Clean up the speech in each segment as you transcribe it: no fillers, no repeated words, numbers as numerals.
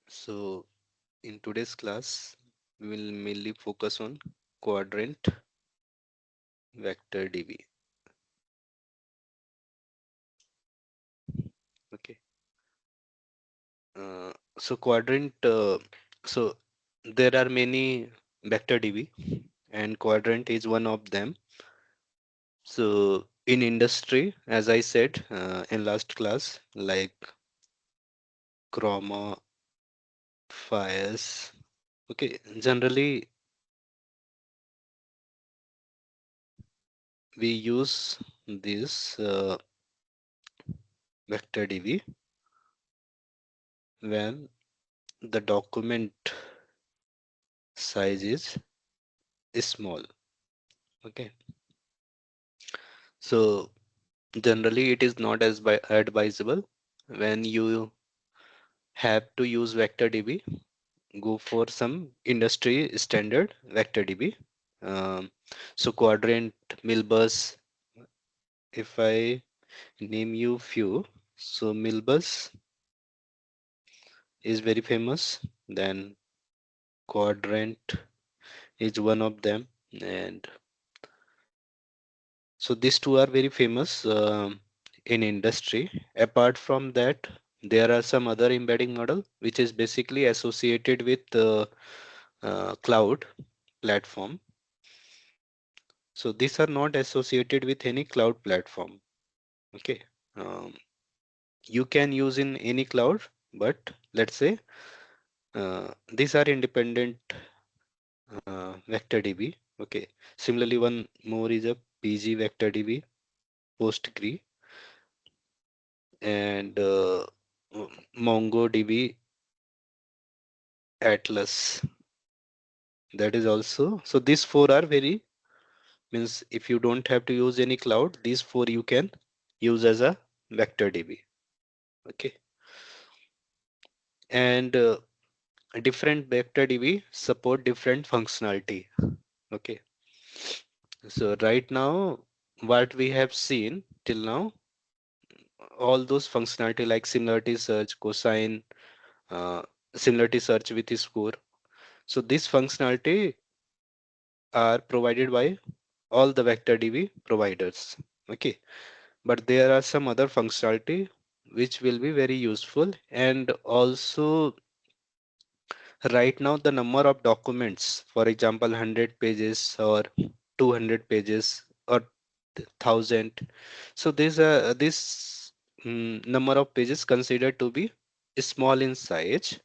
So in today's class, we will mainly focus on Quadrant Vector DB. Okay. So Quadrant, so there are many vector DB and Quadrant is one of them. So in industry, as I said in last class, like Chroma, Fires. Okay, generally we use this vector DB when the document size is small. Okay, so generally it is not as advisable when you have to use vector DB. Go for some industry standard vector DB. Um, so Quadrant, Milbus. If I name you few, so Milbus is very famous. Then Quadrant is one of them, and so these two are very famous in industry. Apart from that, there are some other embedding model which is basically associated with cloud platform. So these are not associated with any cloud platform. Okay, um, you can use in any cloud, but let's say these are independent vector DB. Okay, similarly, one more is a PG vector DB, PostgreSQL, and MongoDB Atlas. That is also, so these four are very, means if you don't have to use any cloud, these four you can use as a vector DB. Okay, and different vector DB support different functionality. Okay, so right now what we have seen till now, all those functionality like similarity search, cosine, uh, similarity search with score. So this functionality are provided by all the vector DB providers. Okay, but there are some other functionality which will be very useful, and also right now the number of documents, for example 100 pages or 200 pages or 1000, so this number of pages considered to be small in size.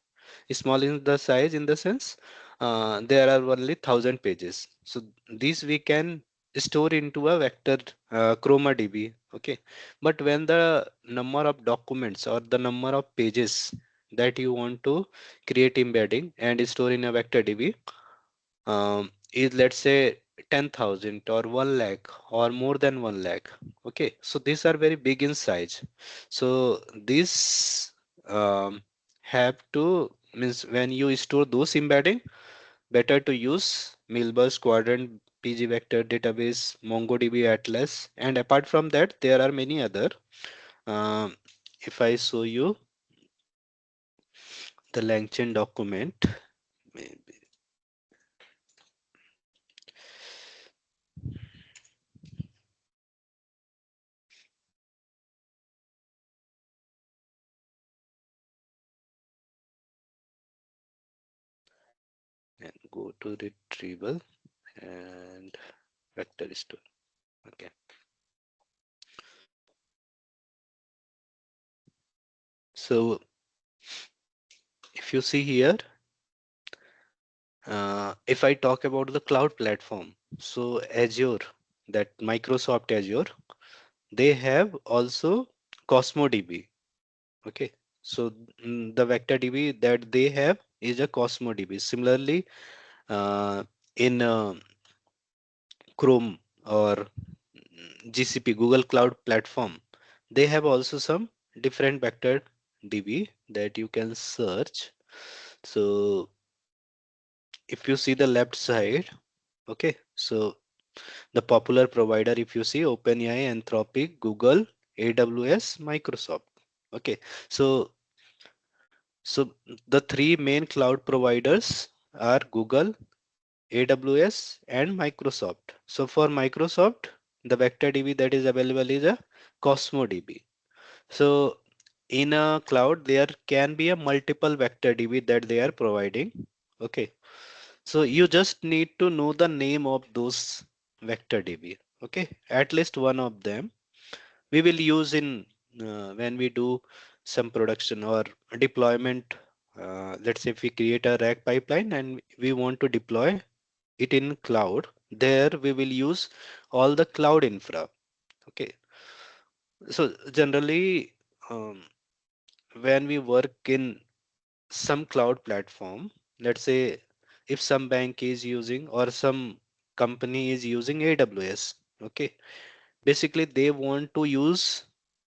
Small in the size in the sense there are only 1000 pages, so these we can store into a vector ChromaDB. Okay, but when the number of documents or the number of pages that you want to create embedding and store in a vector DB is, let's say, 10,000 or 1 lakh or more than 1 lakh. Okay, so these are very big in size. So these have to, means when you store those embedding, better to use Milbus, Quadrant, PG Vector Database, MongoDB Atlas, and apart from that, there are many other. Um, if I show you the LangChain document, maybe, and go to retrieval and vector store. Okay, so if you see here, if I talk about the cloud platform, so Azure, that Microsoft Azure, they have also CosmoDB. Okay, so the vector DB that they have is a CosmoDB. Similarly, in Chrome or GCP, Google Cloud Platform, they have also some different vector DB that you can search. So if you see the left side, okay, so the popular provider, if you see OpenAI, Anthropic, Google, AWS, Microsoft. Okay, so So the three main cloud providers are Google, AWS, and Microsoft. So for Microsoft, the vector DB that is available is a CosmoDB. So in a cloud, there can be a multiple vector DB that they are providing. Okay. So you just need to know the name of those vector DB. Okay. At least one of them we will use in when we do some production or deployment. Let's say if we create a rack pipeline and we want to deploy it in cloud, there we will use all the cloud infra. Okay. So generally, when we work in some cloud platform, let's say if some bank is using or some company is using AWS, okay, basically they want to use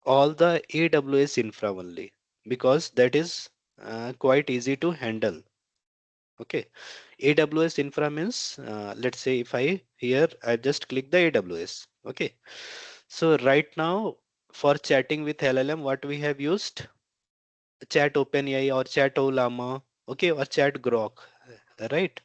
all the AWS infra only because that is quite easy to handle. Okay, AWS infra means let's say if I just click the AWS. Okay, so right now for chatting with LLM, what we have used chat OpenAI or chat Llama, okay, or chat Grok, right?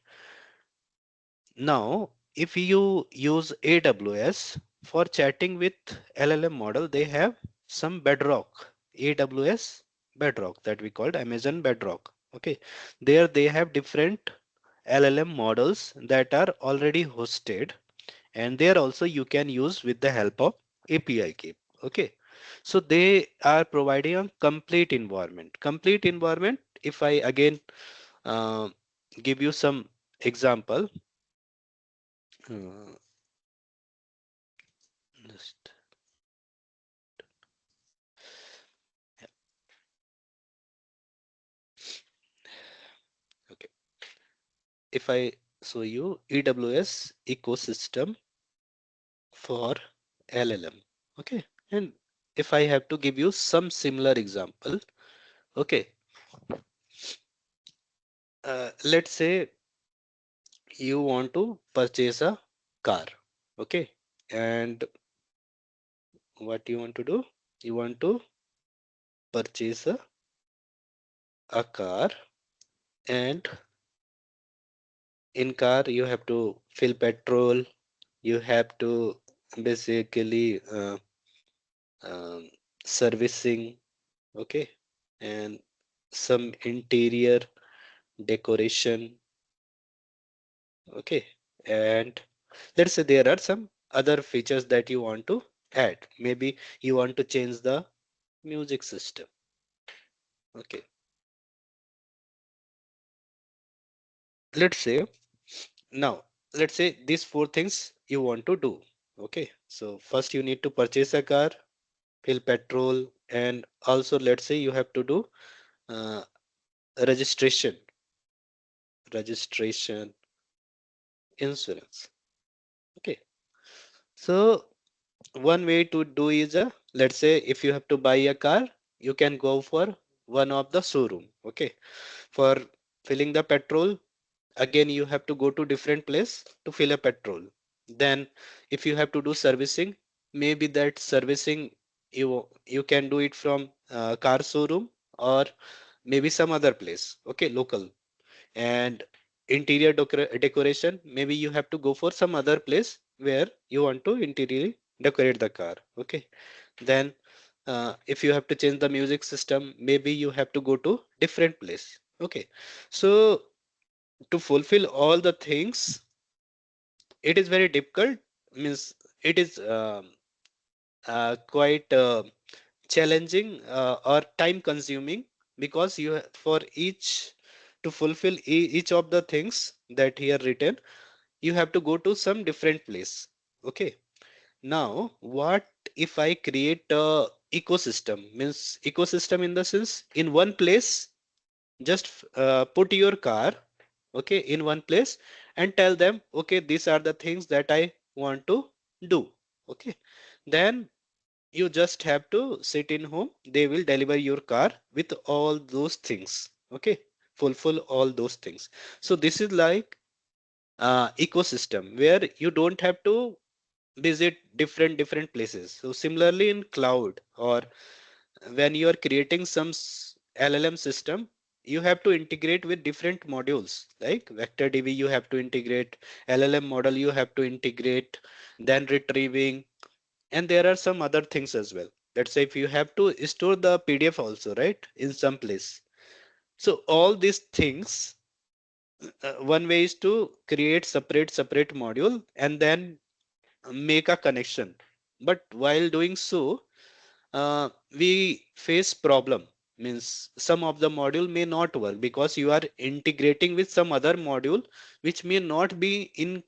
Now, if you use AWS for chatting with LLM model, they have some Bedrock, AWS Bedrock that we called Amazon Bedrock. Okay, there they have different LLM models that are already hosted, and there also you can use with the help of API key. Okay, so they are providing a complete environment. Complete environment. If I again uh, give you some example. Uh, just yeah, okay. If I show you AWS ecosystem for LLM, okay, and if I have to give you some similar example, okay, let's say you want to purchase a car, okay, and what you want to do? You want to purchase a car, and in car you have to fill petrol, you have to basically um, servicing, okay, and some interior decoration, okay, and let's say there are some other features that you want to add. Maybe you want to change the music system, okay. Let's say now, let's say these four things you want to do, okay. So first you need to purchase a car, fill petrol, and also let's say you have to do uh, registration, registration, insurance, okay. So one way to do is let's say if you have to buy a car, you can go for one of the showroom, okay. For filling the petrol, again you have to go to different place to fill a petrol. Then if you have to do servicing, maybe that servicing you can do it from car showroom or maybe some other place, okay, local. And interior decoration, maybe you have to go for some other place where you want to interiorly decorate the car, okay. Then if you have to change the music system, maybe you have to go to different place, okay. So to fulfill all the things, it is very difficult, means it is quite challenging or time consuming, because for each to fulfill each of the things that here written, you have to go to some different place, okay. Now what if I create a ecosystem, means ecosystem in the sense in one place, just put your car, okay, in one place and tell them, okay, these are the things that I want to do, okay. Then you just have to sit in home, they will deliver your car with all those things, okay, fulfill all those things. So this is like ecosystem where you don't have to visit different places. So similarly in cloud, or when you are creating some LLM system, you have to integrate with different modules like vector DB, you have to integrate LLM model, you have to integrate, then retrieving, and there are some other things as well. Let's say if you have to store the PDF also, right, in some place. So all these things, one way is to create separate module and then make a connection. But while doing so, we face problem, means some of the module may not work because you are integrating with some other module which may not be in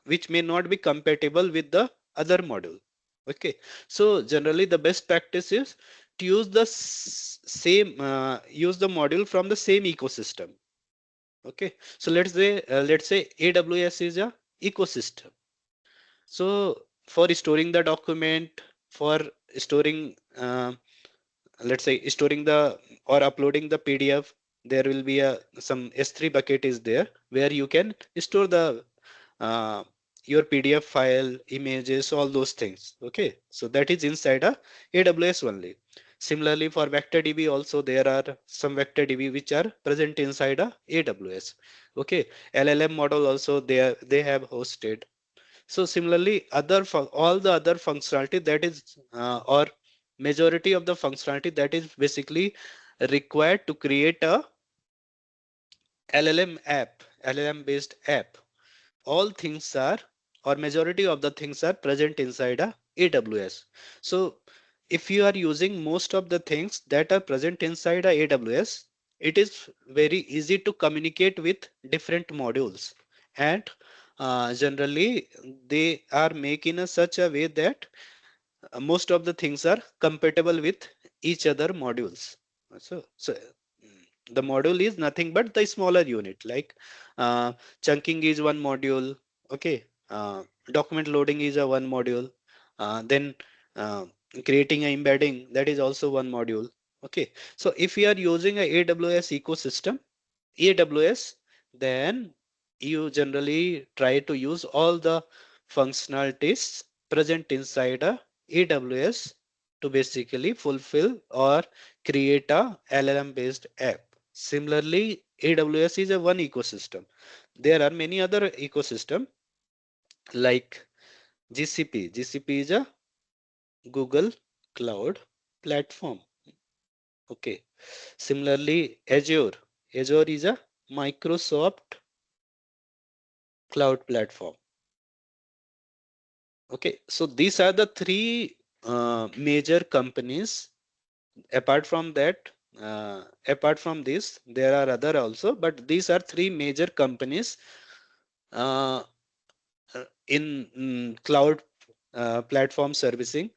which may not be compatible with the other module. Okay, so generally the best practice is to use the same use the module from the same ecosystem. Okay, so let's say AWS is a ecosystem. So for storing the document, for storing let's say storing the or uploading the PDF, there will be a some S3 bucket is there where you can store the uh, your PDF file, images, all those things. Okay, so that is inside a AWS only. Similarly, for vector DB also there are some vector DB which are present inside a AWS. Okay, LLM model also they have hosted. So similarly, all the other functionality that is or majority of the functionality that is basically required to create a LLM app, LLM based app, all things are or majority of the things are present inside a AWS. So if you are using most of the things that are present inside a AWS, it is very easy to communicate with different modules, and generally they are made in a such a way that most of the things are compatible with each other modules. So the module is nothing but the smaller unit, like chunking is one module. Okay, document loading is a one module. Then uh, creating an embedding, that is also one module. Okay, so if you are using a AWS ecosystem, AWS, then you generally try to use all the functionalities present inside a AWS to basically fulfill or create a LLM based app. Similarly, AWS is a one ecosystem. There are many other ecosystem like GCP. GCP is a Google Cloud Platform. Okay. Similarly, Azure. Azure is a Microsoft Cloud Platform. Okay, so these are the three major companies. Apart from that, apart from this, there are other also, but these are three major companies uh, in cloud platform servicing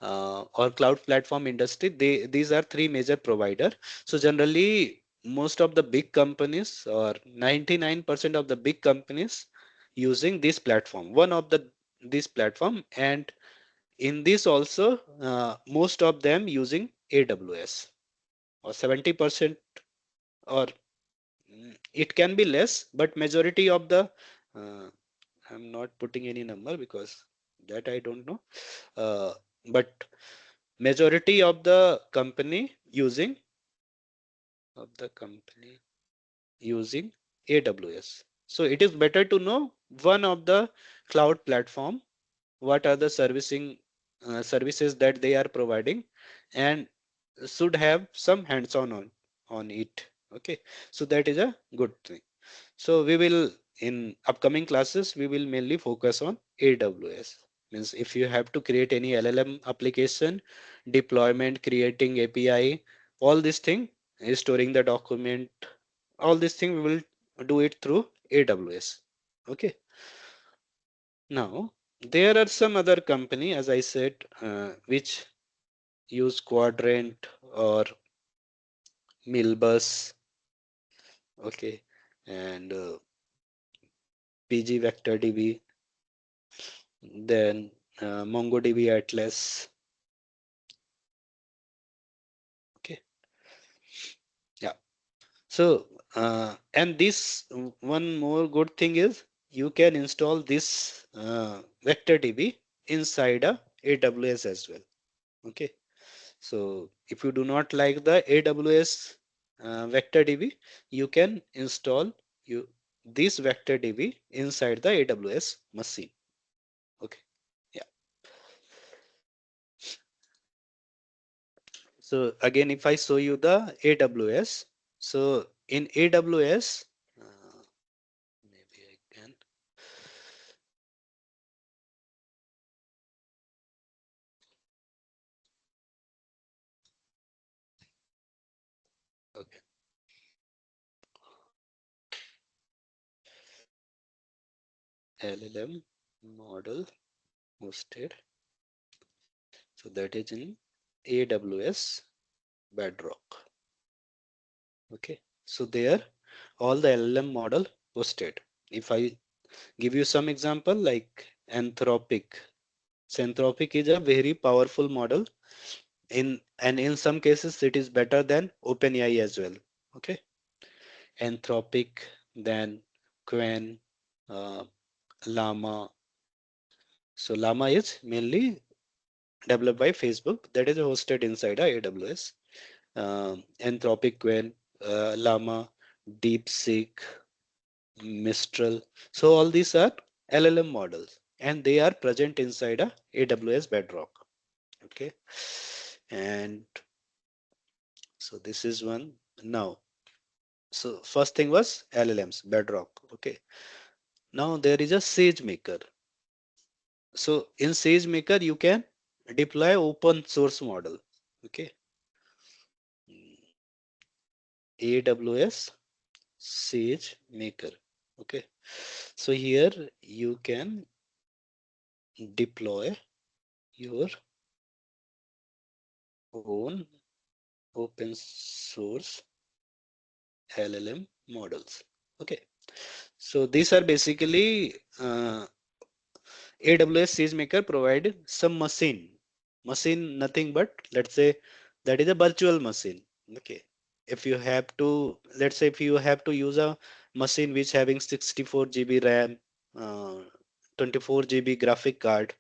or cloud platform industry. These are three major provider. So generally, most of the big companies or 99% of the big companies using this platform, one of the this platform, and in this also most of them using AWS, or 70%, or it can be less, but majority of the uh, I'm not putting any number because that I don't know, uh, but majority of the company using AWS. So it is better to know one of the cloud platform, what are the services that they are providing, and should have some hands-on on it. Okay, so that is a good thing. So we will, in upcoming classes, we will mainly focus on AWS. Means if you have to create any LLM application, deployment, creating API, all this thing is storing the document, all this thing we will do it through AWS. Okay. Now there are some other company, as I said, which use Quadrant or Milbus. Okay, and PG Vector DB, then MongoDB Atlas. Okay, yeah. So and this one more good thing is you can install this Vector DB inside a AWS as well. Okay, so if you do not like the AWS vector DB, you can install this vector DB inside the AWS machine. Okay. Yeah. So again, if I show you the AWS, so in AWS, maybe I can. Okay. LLM model hosted. So that is in AWS Bedrock. Okay. So there, all the LLM model hosted. If I give you some example like Anthropic. So Anthropic is a very powerful model and in some cases it is better than OpenAI as well. Okay. Anthropic, then Quen, uh, Llama. So Llama is mainly developed by Facebook that is hosted inside a AWS. Anthropic, Quen, Llama, DeepSeek, Mistral. So all these are LLM models and they are present inside a AWS Bedrock. Okay. And so this is one now. So first thing was LLMs, Bedrock. Okay. Now there is a SageMaker. So in SageMaker, you can deploy open source model. Okay. AWS SageMaker. Okay. So here you can deploy your own open source LLM models. Okay. So these are basically AWS SageMaker provide some machine nothing but let's say that is a virtual machine. Okay. If you have to, let's say if you have to use a machine which having 64 GB RAM, 24 GB graphic card,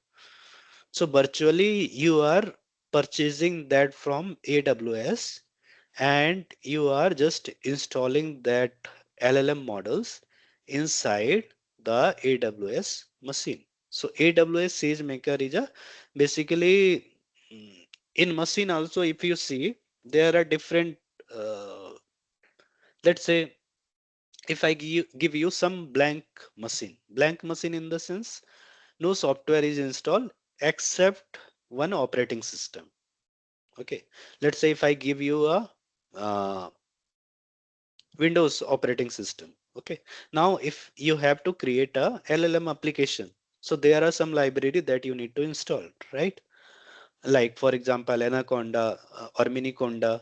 so virtually you are purchasing that from AWS and you are just installing that LLM models inside the AWS machine. So AWS SageMaker is a basically in machine also if you see there are different let's say if I give you some blank machine in the sense no software is installed except one operating system. Okay, let's say if I give you a uh, Windows operating system. Okay, now if you have to create a LLM application, so there are some library that you need to install, right? Like for example, Anaconda or Miniconda.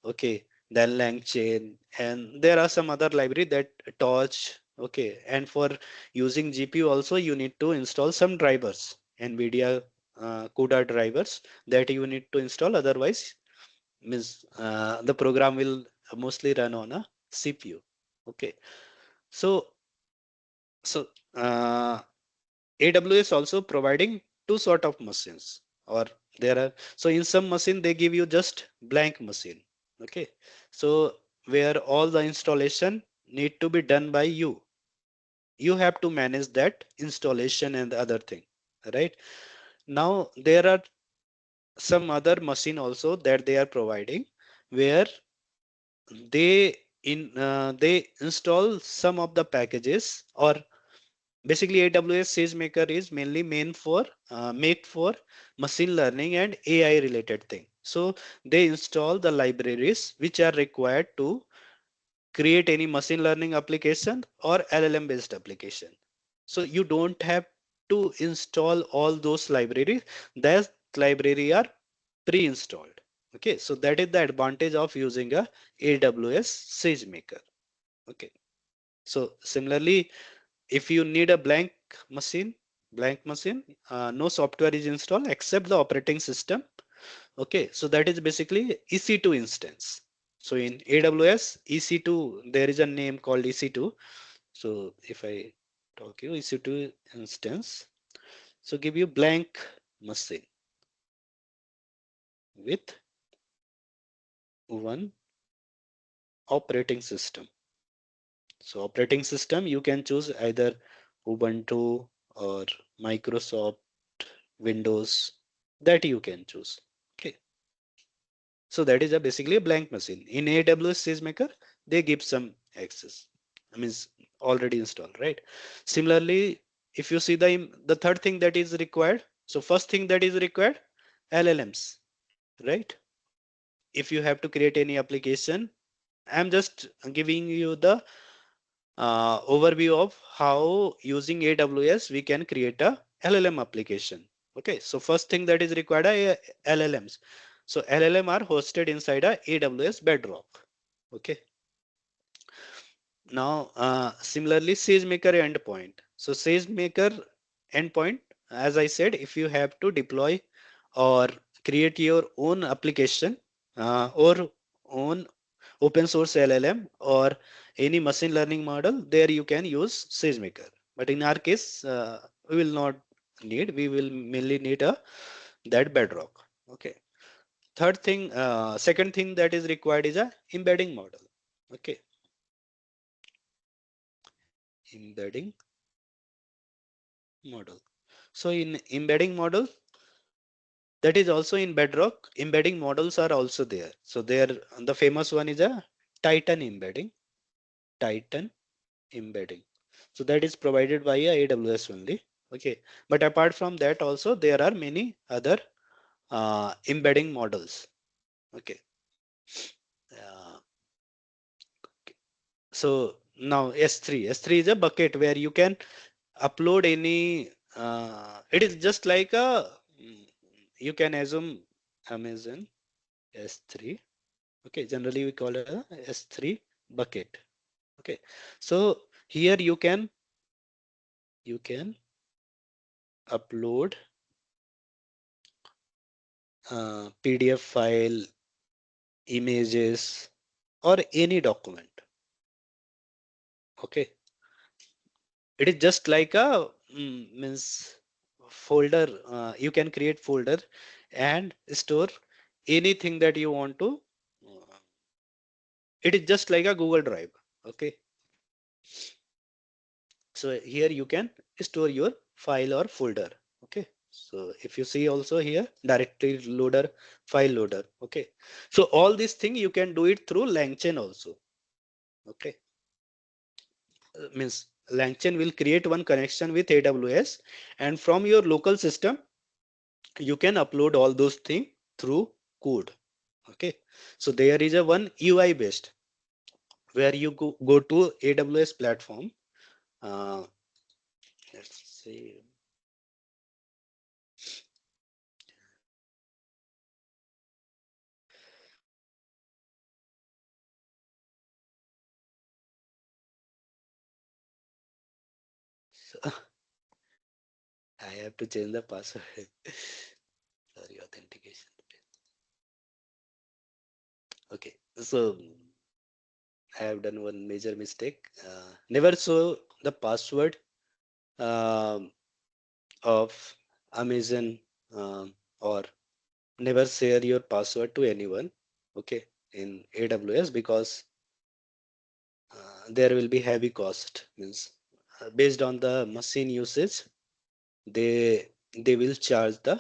Okay, then LangChain, and there are some other library that Torch. Okay, and for using GPU also you need to install some drivers, NVIDIA CUDA drivers that you need to install. Otherwise, means the program will mostly run on a CPU. Okay, so so uh, AWS also providing two sort of machines, or there are so in some machine they give you just blank machine. Okay, so where all the installation need to be done by you. You have to manage that installation and the other thing, right? Now there are some other machine also that they are providing where they install some of the packages or basically AWS SageMaker is mainly main for make for machine learning and AI related thing. So they install the libraries which are required to create any machine learning application or LLM based application. So you don't have to install all those libraries. That library are pre-installed. Okay, so that is the advantage of using a AWS SageMaker. Okay, so similarly, if you need a blank machine, no software is installed except the operating system. Okay, so that is basically EC2 instance. So in AWS EC2, there is a name called EC2. So if I talk you EC2 instance, so give you blank machine with one operating system. So operating system, you can choose either Ubuntu or Microsoft Windows, that you can choose. Okay. So that is a basically a blank machine. In AWS SageMaker, they give some access. I mean, already installed, right? Similarly, if you see the third thing that is required. So first thing that is required, LLMs, right? If you have to create any application, I'm just giving you the overview of how using AWS we can create a LLM application. Okay, so first thing that is required are LLMs. So LLM are hosted inside a AWS Bedrock. Okay, now similarly SageMaker endpoint. So SageMaker endpoint, as I said, if you have to deploy or create your own application or own open source LLM or any machine learning model, there you can use SageMaker. But in our case, we will not need. We will mainly need a that Bedrock. Okay. Second thing that is required is a embedding model. Okay, embedding model. So in embedding model, that is also in Bedrock. Embedding models are also there. So there, the famous one is a Titan embedding. Titan embedding. So that is provided by AWS only. Okay, but apart from that also there are many other embedding models. Okay. Uh, so now S3 is a bucket where you can upload any. It is just like a. You can assume Amazon S3. Okay, generally we call it a S3 bucket. Okay, so here you can upload PDF file, images, or any document. Okay, it is just like a means folder. You can create folder and store anything that you want to. uh, It is just like a Google Drive. Okay, so here you can store your file or folder. Okay, so if you see also here directory loader, file loader. Okay, so all these things you can do it through LangChain also. Okay, means LangChain will create one connection with AWS, and from your local system you can upload all those things through code. Okay, so there is a one UI based where you go to AWS platform. uh, let's see. So, I have to change the password. Sorry, authentication. Okay, so I have done one major mistake. Never show the password um, of Amazon, or never share your password to anyone. Okay, in AWS, because there will be heavy cost. Means based on the machine usage, they will charge the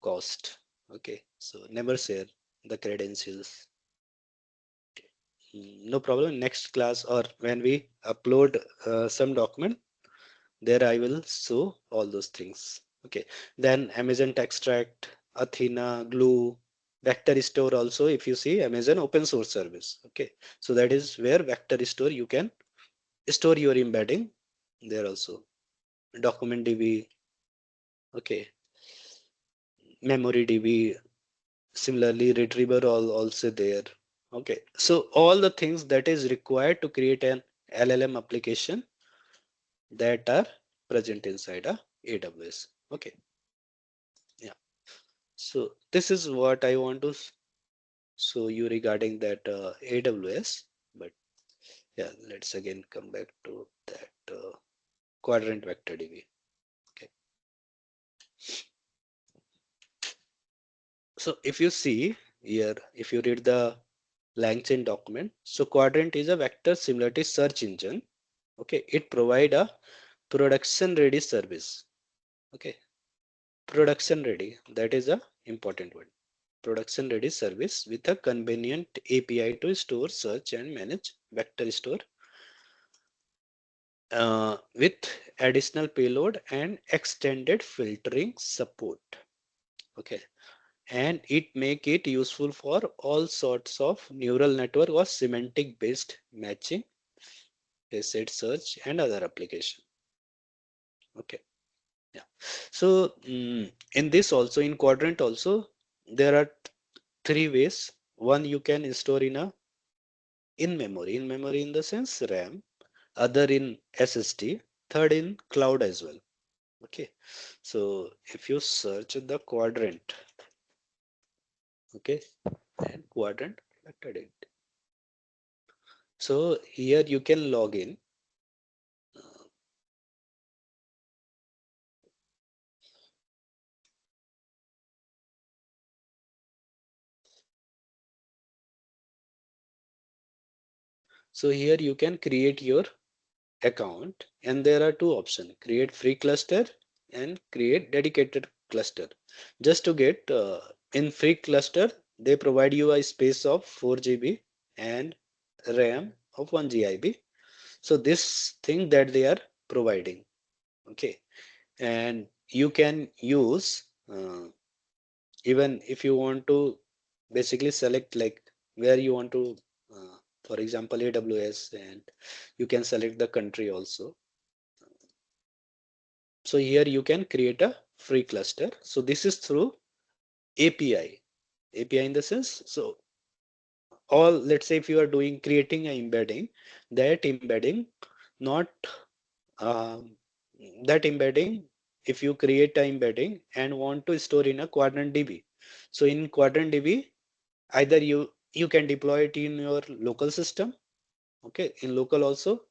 cost. Okay, so never share the credentials. No problem. Next class or when we upload some document, there I will show all those things. Okay. Then Amazon Extract, Athena, Glue, Vector Store also. If you see Amazon open source service. Okay. So that is where Vector Store you can store your embedding there also. Document DB. Okay. Memory DB. Similarly, Retriever also there. Okay. So all the things that is required to create an LLM application that are present inside a AWS. Okay. Yeah. So this is what I want to show you regarding that AWS. But yeah, let's again come back to that Quadrant Vector DB. Okay. So if you see here, if you read the LangChain document. So Quadrant is a vector similarity search engine. Okay, it provide a production ready service. Okay, production ready, that is a important word. Production ready service with a convenient API to store, search and manage vector store with additional payload and extended filtering support. Okay, and it make it useful for all sorts of neural network or semantic based matching, asset search and other application. Okay, yeah. So in this also, in Quadrant also, there are three ways. One, you can store in a in memory in the sense RAM, other in SSD, third in cloud as well. Okay, so if you search the Quadrant, okay, and Quadrant vector data. So here you can log in. So here you can create your account and there are two options: create free cluster and create dedicated cluster. Just to get in free cluster, they provide you a space of 4 GB and RAM of 1 GB. So this thing that they are providing. Okay, and you can use even if you want to basically select like where you want to for example AWS, and you can select the country also. So here you can create a free cluster. So this is through API. API in the sense, so all, let's say if you are doing creating an embedding, that embedding not um, that embedding, if you create an embedding and want to store in a Quadrant DB, so in Quadrant DB either you can deploy it in your local system. Okay, in local also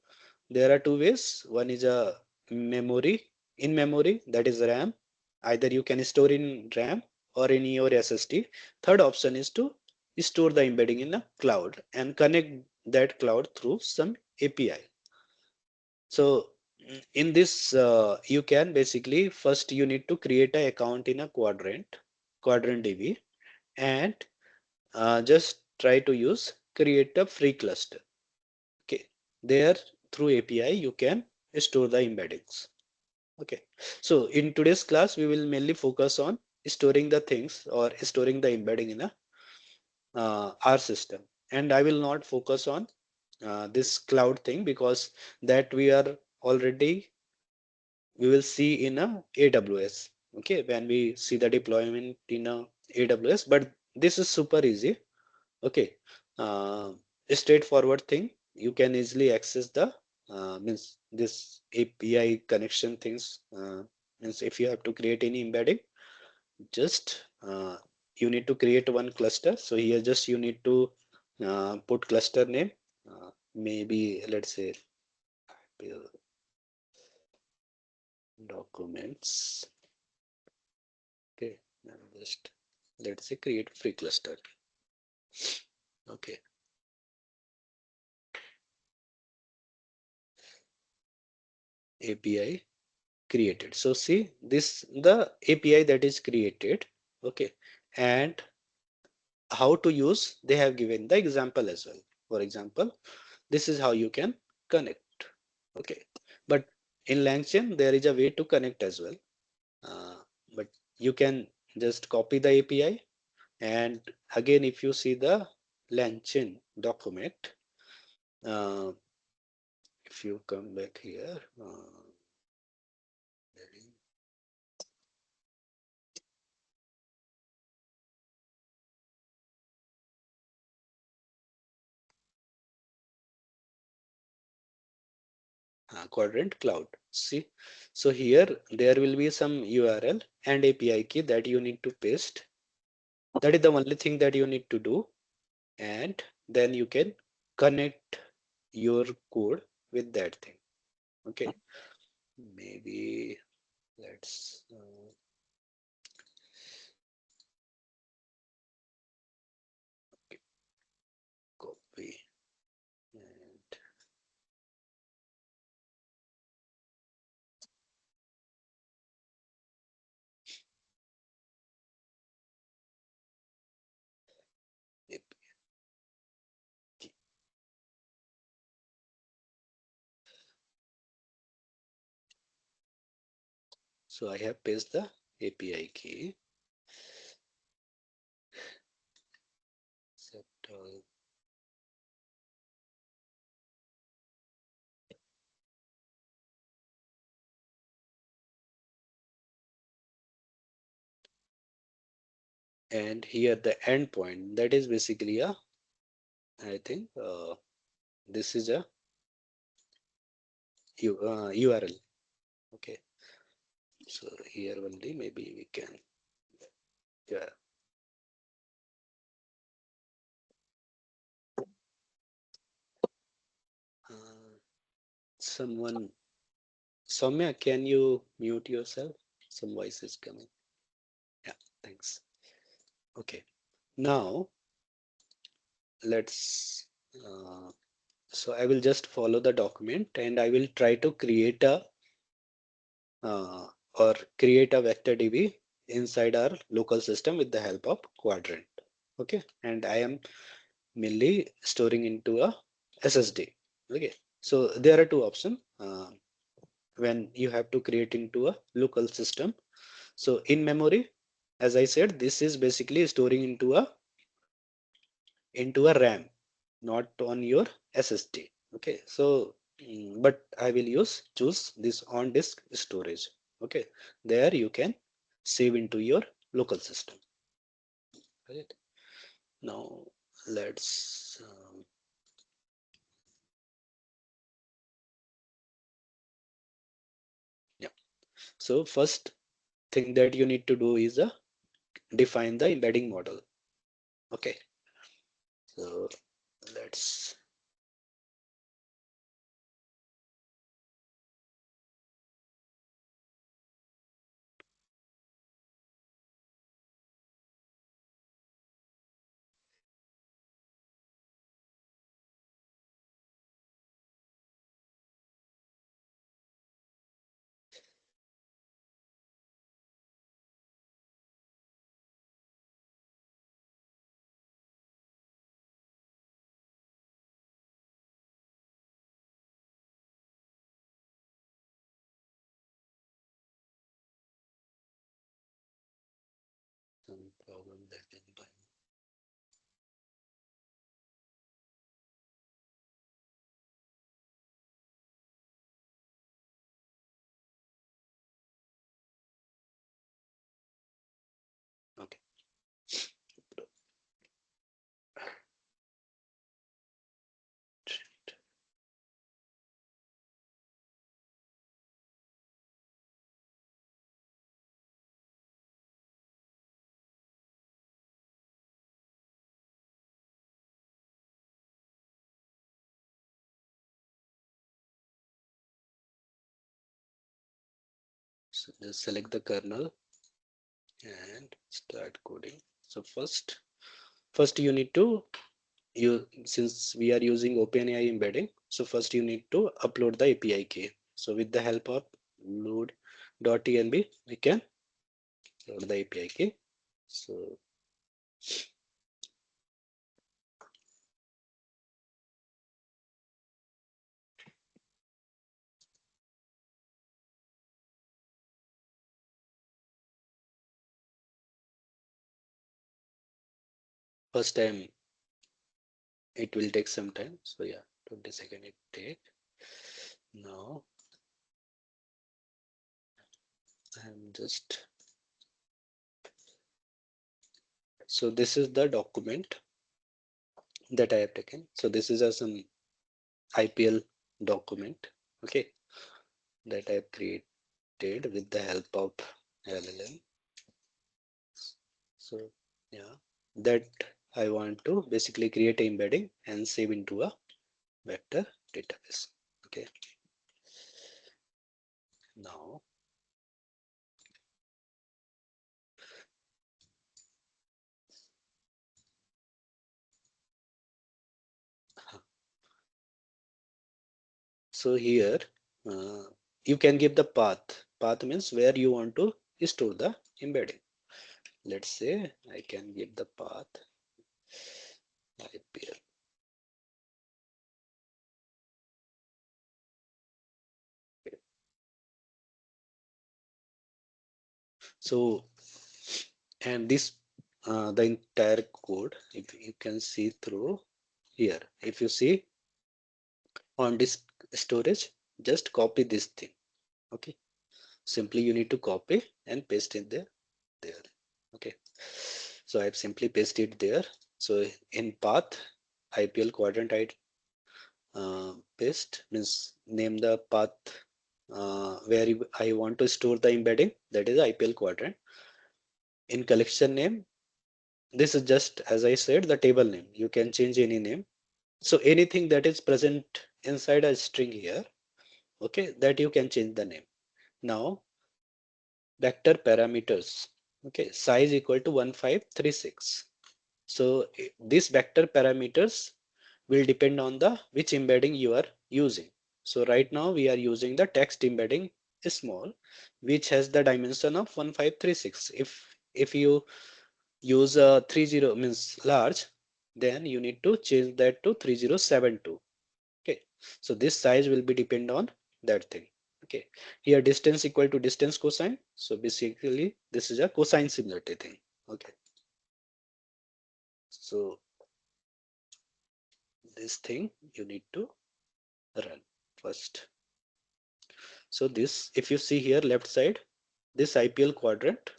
there are two ways. One is a memory, in memory, that is RAM. Either you can store in RAM or in your SSD. Third option is to store the embedding in a cloud and connect that cloud through some API. So in this, you can basically first you need to create an account in a Quadrant DB, and just try to use create a free cluster. Okay, there through API you can store the embeddings. Okay, so in today's class we will mainly focus on storing the things or storing the embedding in a our system, and I will not focus on this cloud thing because that we will see in a AWS. Okay, when we see the deployment in a AWS, but this is super easy. Okay, a straightforward thing. You can easily access the means this API connection things. Means if you have to create any embedding, just you need to create one cluster. So here just you need to put cluster name. Maybe let's say documents. Okay, and just let's say create free cluster. Okay, API created. So see this the API that is created. Okay, and how to use, they have given the example as well. For example, this is how you can connect. Okay, but in LangChain there is a way to connect as well. Uh, but you can just copy the API, and again if you see the LangChain document, uh, if you come back here, Quadrant Cloud. See, so here there will be some URL and API key that you need to paste. That is the only thing that you need to do, and then you can connect your code with that thing. Okay, maybe let's So I have pasted the API key. Set all. And here the endpoint, that is basically a, I think this is a URL. Okay, so here only maybe we can, yeah. Uh, Someone, Soumya, can you mute yourself? Some voice is coming. Yeah, thanks. Okay, now let's. So I will just follow the document and I will try to create a uh, create a vector DB inside our local system with the help of Quadrant. Okay, and I am mainly storing into a SSD. Okay, so there are two options when you have to create into a local system. So in memory, as I said, this is basically storing into a RAM, not on your SSD. Okay, so but I will choose this on disk storage. Okay, there you can save into your local system. Right. Now let's yeah. So first thing that you need to do is define the embedding model. Okay, so let's some problem that can buy. Okay. So just select the kernel and start coding. So first you need to since we are using OpenAI embedding, so first you need to upload the API key. So with the help of load.env, we can load the API key. So first time it will take some time. So yeah, 20 seconds it take. Now I'm just, so this is the document that I have taken. So this is some IPL document, okay, that I have created with the help of LLM. So yeah, that I want to basically create an embedding and save into a vector database. Okay, now so here uh, you can give the path. Path means where you want to store the embedding. Let's say I can give the path IPL. So, and this the entire code, if you can see through here, if you see on disk storage, just copy this thing. Okay, simply you need to copy and paste it there. Okay, so I've simply pasted it there. So in path IPL quadrant, I paste means name the path where I want to store the embedding, that is IPL quadrant. In collection name, this is just as I said the table name, you can change any name. So anything that is present inside a string here, okay, that you can change the name. Now vector parameters, okay, size equal to 1536. So these vector parameters will depend on the which embedding you are using. So right now we are using the text embedding small, which has the dimension of 1536. If you use a 30 means large, then you need to change that to 3072. Okay, so this size will be depend on that thing. Okay, here distance equal to distance cosine, so basically this is a cosine similarity thing. Okay, so this thing you need to run first. So this, if you see here left side, this IPL quadrant,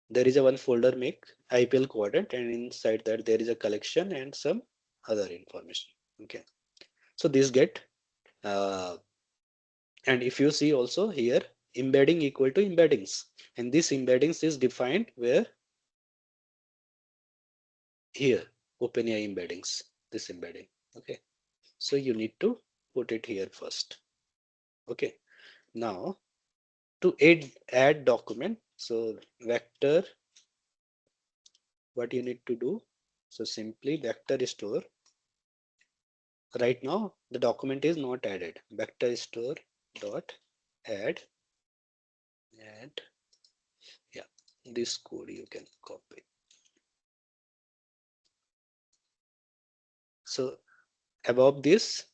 there is a one folder make IPL quadrant, and inside that there is a collection and some other information. Okay, so this get uh, and if you see also here embedding equal to embeddings, and this embeddings is defined where here OpenAI embeddings, this embedding. Okay, so you need to put it here first. Okay, now to add document, so vector, what you need to do, so simply vector store. Right now the document is not added, vector store dot add, and yeah, this code you can copy. So above this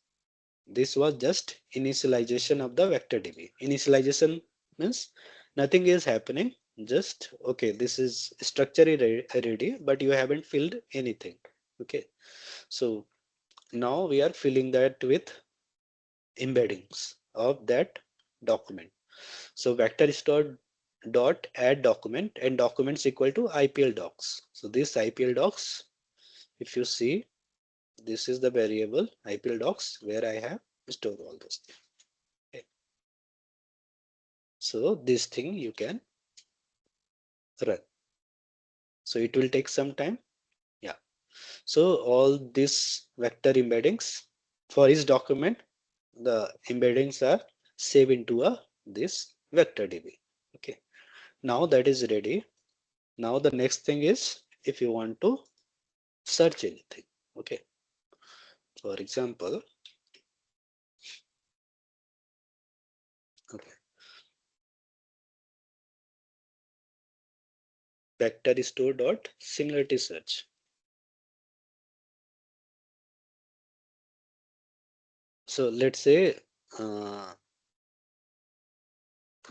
was just initialization of the vector DB. Initialization means nothing is happening, just okay, this is structure is ready, but you haven't filled anything. Okay, so now we are filling that with embeddings of that document. So vector store dot add document, and documents equal to IPL docs. So this IPL docs, if you see, this is the variable IPL docs where I have stored all those things. Okay. So this thing you can run. So it will take some time. Yeah. So all these vector embeddings for each document, the embeddings are saved into a this vector DB. Okay. Now that is ready. Now the next thing is if you want to search anything. Okay. For example, okay, vector store dot similarity search. So let's say uh,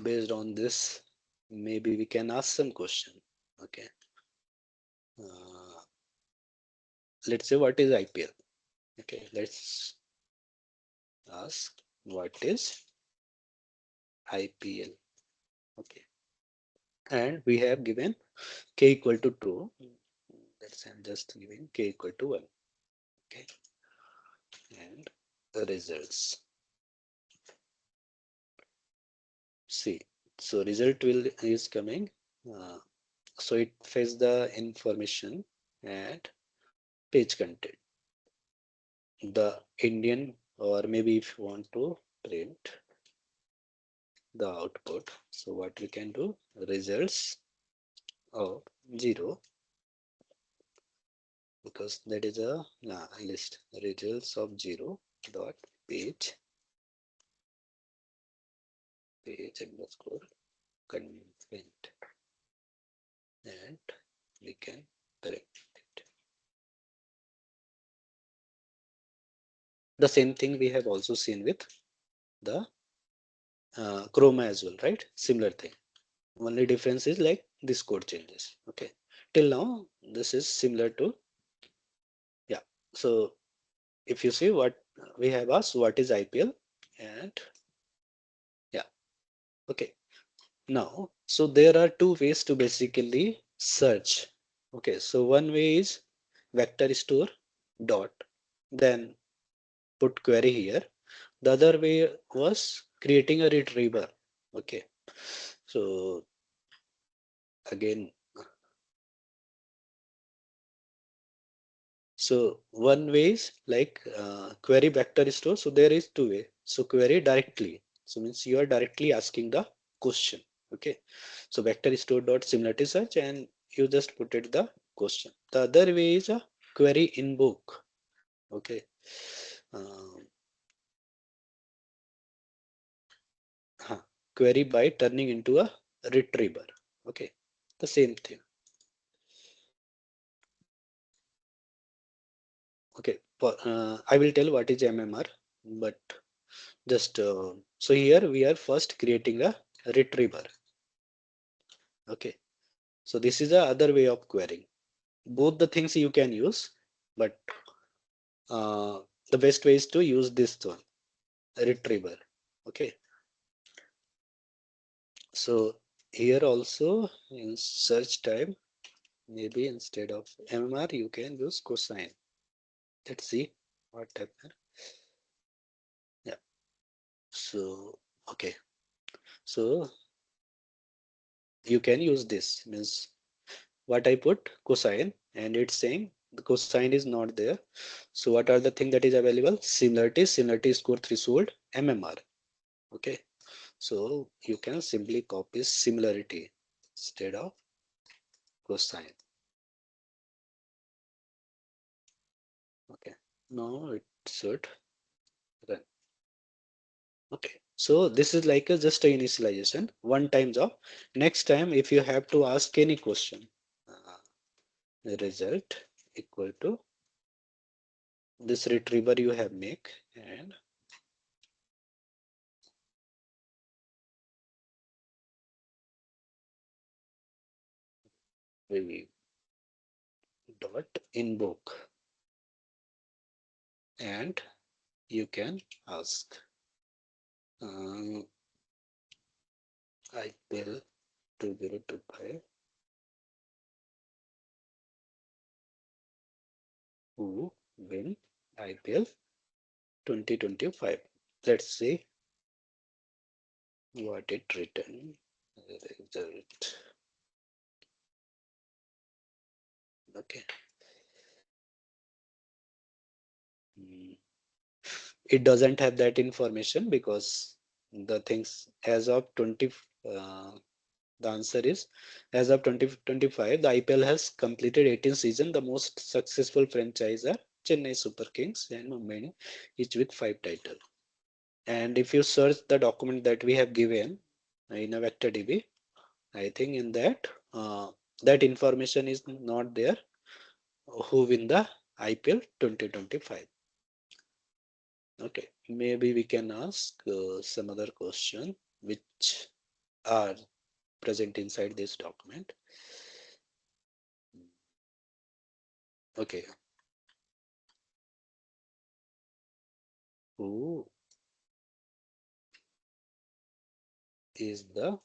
based on this, maybe we can ask some question. Okay. Uh, let's say what is IPL? Okay, let's ask what is IPL. Okay, and we have given k equal to 2. Let's I'm just giving k equal to 1. Okay, and the results. See, so result will is coming. Uh, so it fetch the information and page content. The Indian, or maybe if you want to print the output, so what we can do, results of 0, because that is a list, results of 0 dot page underscore content, and we can correct it. The same thing we have also seen with the Chroma as well, right? Similar thing. Only difference is like this code changes. Okay. Till now, this is similar to, yeah. So if you see what we have asked, what is IPL? And yeah. Okay. Now, so there are two ways to basically search. Okay. So one way is vector store dot, then put query here. The other way was creating a retriever. Okay. So again, so one way is like query vector store. So there is two way. So query directly. So means you are directly asking the question. Okay. So vector store dot similarity search and you just put it the question. The other way is a query invoke. Okay. Um, Query by turning into a retriever. Okay. The same thing. Okay. I will tell what is MMR, but just so here we are first creating a retriever. Okay. So this is the other way of querying. Both the things you can use, but uh, the best way is to use this one, retriever. Okay. So here also in search time, maybe instead of MMR, you can use cosine. Let's see what happens. Yeah. So, okay. So you can use this means what I put cosine and it's saying the cosine is not there. So what are the thing that is available? Similarity score threshold, MMR. Okay. So you can simply copy similarity instead of cosine. Okay. Now it should run. Okay. So this is like a just a initialization, one time job. Next time, if you have to ask any question, result equal to this retriever you have make and we dot invoke and you can ask IPL 2025 who win IPL 2025. Let's see what it written. Result. Okay. Hmm. It doesn't have that information because the things as of 20 the answer is as of 2025 the IPL has completed 18 season. The most successful franchise are Chennai Super Kings and Mumbai Indians, each with 5 titles. And if you search the document that we have given in a vector DB, I think in that that information is not there who win the IPL 2025. Okay, maybe we can ask some other question which are present inside this document. Okay, who is the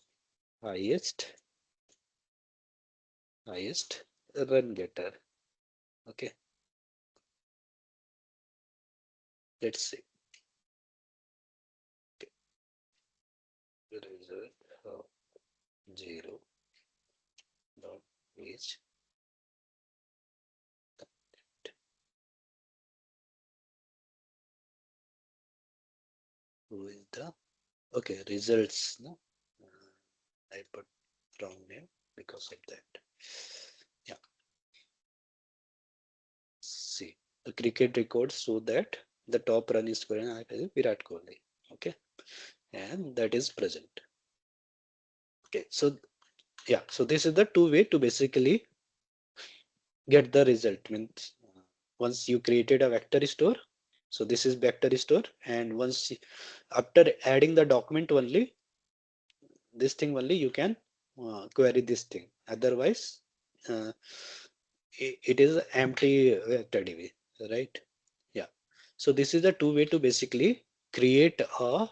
highest run getter? Okay, let's see. Okay, result of 0 dot page. Who is the okay results? No, I put wrong name because of that. Yeah, see the cricket records show that the top run is for Virat Kohli. Okay, and that is present. Okay, so yeah, so this is the two way to basically get the result. Means once you created a vector store, so this is vector store, and once after adding the document only, this thing only you can query this thing. Otherwise, uh, it is empty vector DB, right? Yeah. So this is the two way to basically create a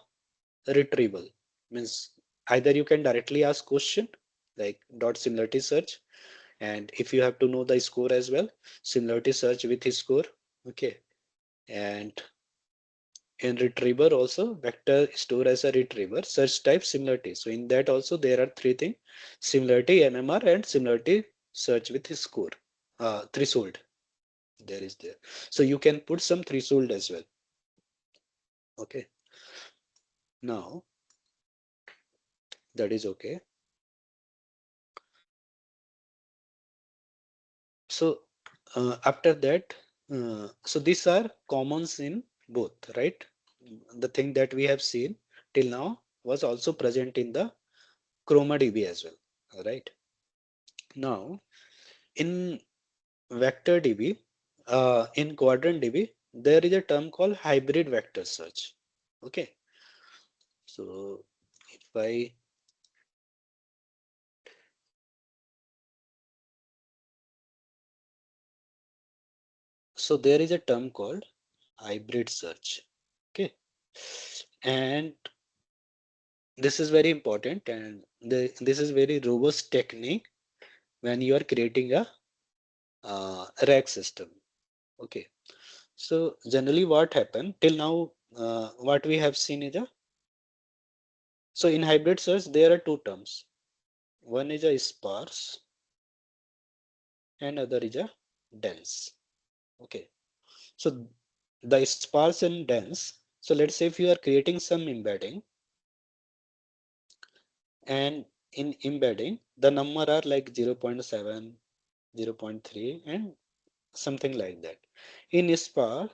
retrieval. Means either you can directly ask question like dot similarity search, and if you have to know the score as well, similarity search with his score. Okay. And in retriever also vector store as a retriever search type similarity. So in that also there are three things: similarity, MMR, and similarity search with his score. Threshold there is there. So you can put some threshold as well. Okay. Now that is okay. So after that, so these are commons in both, right? The thing that we have seen till now was also present in the ChromaDB as well, right? Now in vector DB, in Quadrant DB, there is a term called hybrid vector search. Okay, so if I so there is a term called hybrid search. Okay, and this is very important, and this is very robust technique when you are creating a rack system. Okay, so generally what happened till now, what we have seen is a so in hybrid search there are two terms. One is a sparse and other is a dense. Okay, so the sparse and dense. So let's say if you are creating some embedding, and in embedding the number are like 0.7, 0.3, and something like that. In sparse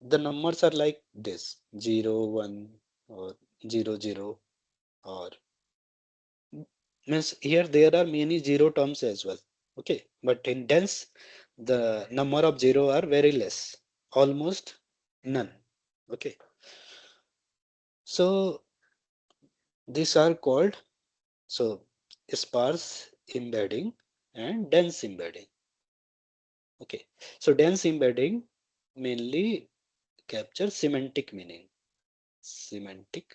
the numbers are like this: 0, 1, or 0, 0, or means here there are many zero terms as well. Okay, but in dense the number of zero are very less, almost none. Okay, so these are called so sparse embedding and dense embedding. Okay, so dense embedding mainly captures semantic meaning. Semantic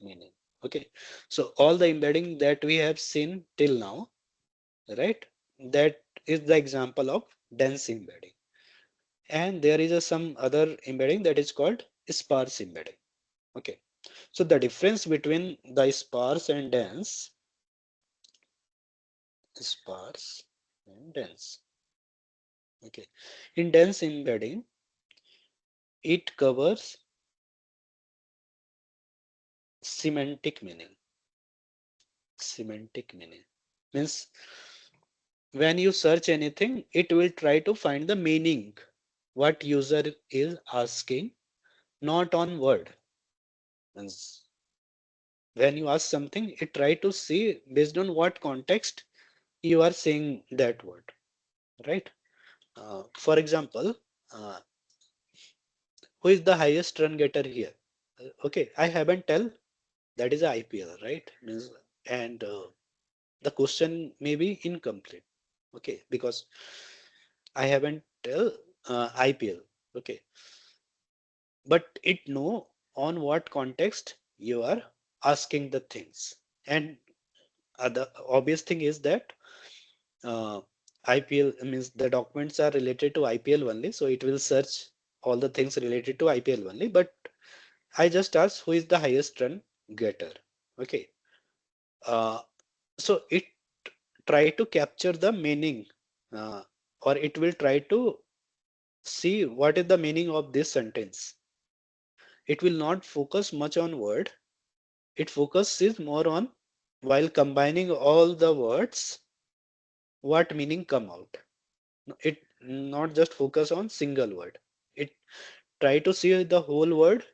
meaning. Okay, so all the embedding that we have seen till now, right? That is the example of dense embedding. And there is a some other embedding that is called sparse embedding. Okay, so the difference between the sparse and dense, sparse and dense. Okay, in dense embedding, it covers semantic meaning. Semantic meaning means when you search anything, it will try to find the meaning what user is asking, not on word. Means when you ask something, it try to see based on what context you are saying that word, right? For example, uh, who is the highest run getter here? Okay, I haven't tell that is a IPL, right? Means, and the question may be incomplete. Okay, because I haven't tell IPL. Okay, but it know on what context you are asking the things. And the obvious thing is that uh, IPL means the documents are related to IPL only, so it will search all the things related to IPL only. But I just asked who is the highest run getter. Okay, uh, so it try to capture the meaning, uh, or it will try to see what is the meaning of this sentence. It will not focus much on word. It focuses more on while combining all the words, what meaning come out. It not just focus on single word. It try to see the whole word.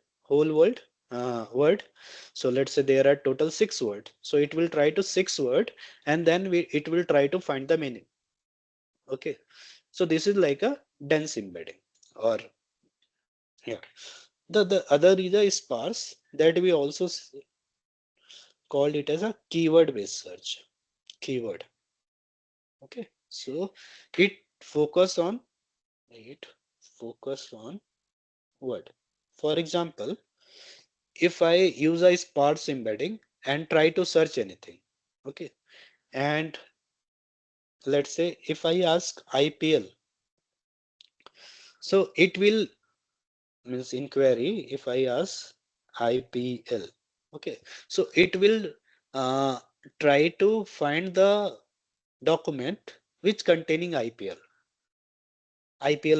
So let's say there are total six words. So it will try to six word, and then it will try to find the meaning. Okay. So this is like a dense embedding, or yeah. The other is a sparse that we also called it as a keyword based search. Keyword. Okay. So it focus on it focus on word. For example, if I use a sparse embedding and try to search anything, okay, and let's say if I ask IPL, so it will means inquiry if I ask IPL, okay, so it will uh, try to find the document which containing IPL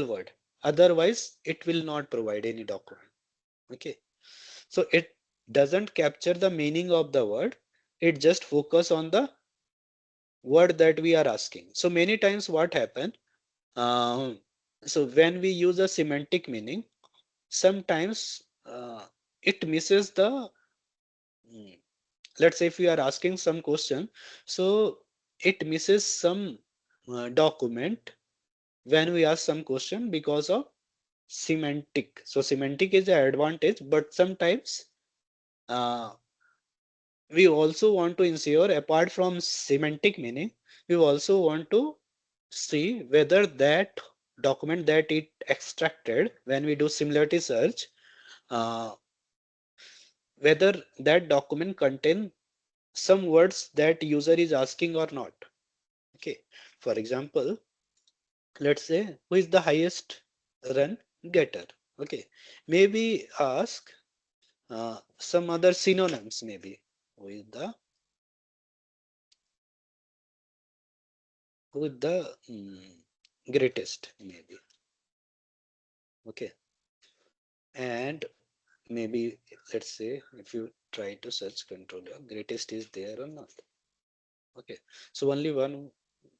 word. Otherwise, it will not provide any document. Okay, so it doesn't capture the meaning of the word. It just focus on the word that we are asking. So many times what happen? Um, so when we use a semantic meaning, sometimes it misses the. mm, Let's say if we are asking some question, so it misses some document when we ask some question because of semantic. So semantic is an advantage, but sometimes uh, we also want to ensure apart from semantic meaning, we also want to see whether that document that it extracted when we do similarity search, uh, whether that document contain some words that user is asking or not. Okay. For example, let's say who is the highest run getter. Okay. Maybe ask some other synonyms maybe. Who is the greatest maybe. Okay. And maybe let's say if you try to search controller, greatest is there or not. Okay. So only one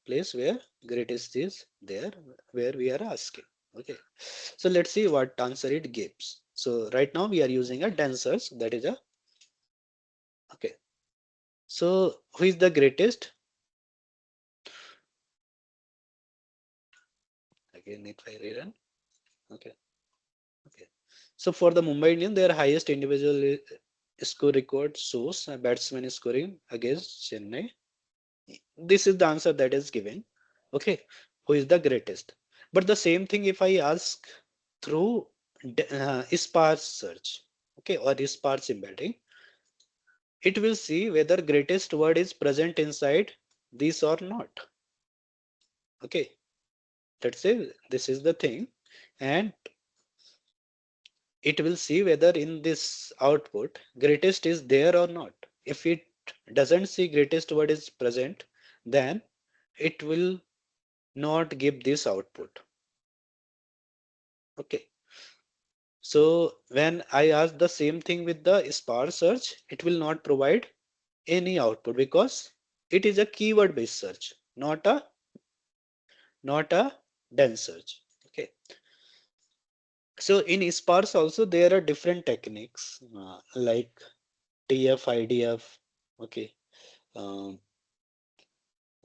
place where greatest is there where we are asking. Okay. So let's see what answer it gives. So right now we are using a dense search, that is a okay. So who is the greatest? Again if I rerun. Okay. Okay. So for the Mumbai Indians, their highest individual score record shows a batsman scoring against Chennai. This is the answer that is given. Okay. Who is the greatest? But the same thing if I ask through sparse search, okay, or sparse embedding, it will see whether greatest word is present inside this or not. Okay. Let's say this is the thing, and it will see whether in this output greatest is there or not. If it doesn't see greatest word is present, then it will not give this output. Okay. So when I ask the same thing with the sparse search, it will not provide any output because it is a keyword based search, not a dense search. Okay. So in sparse also there are different techniques like TF, IDF, okay, um,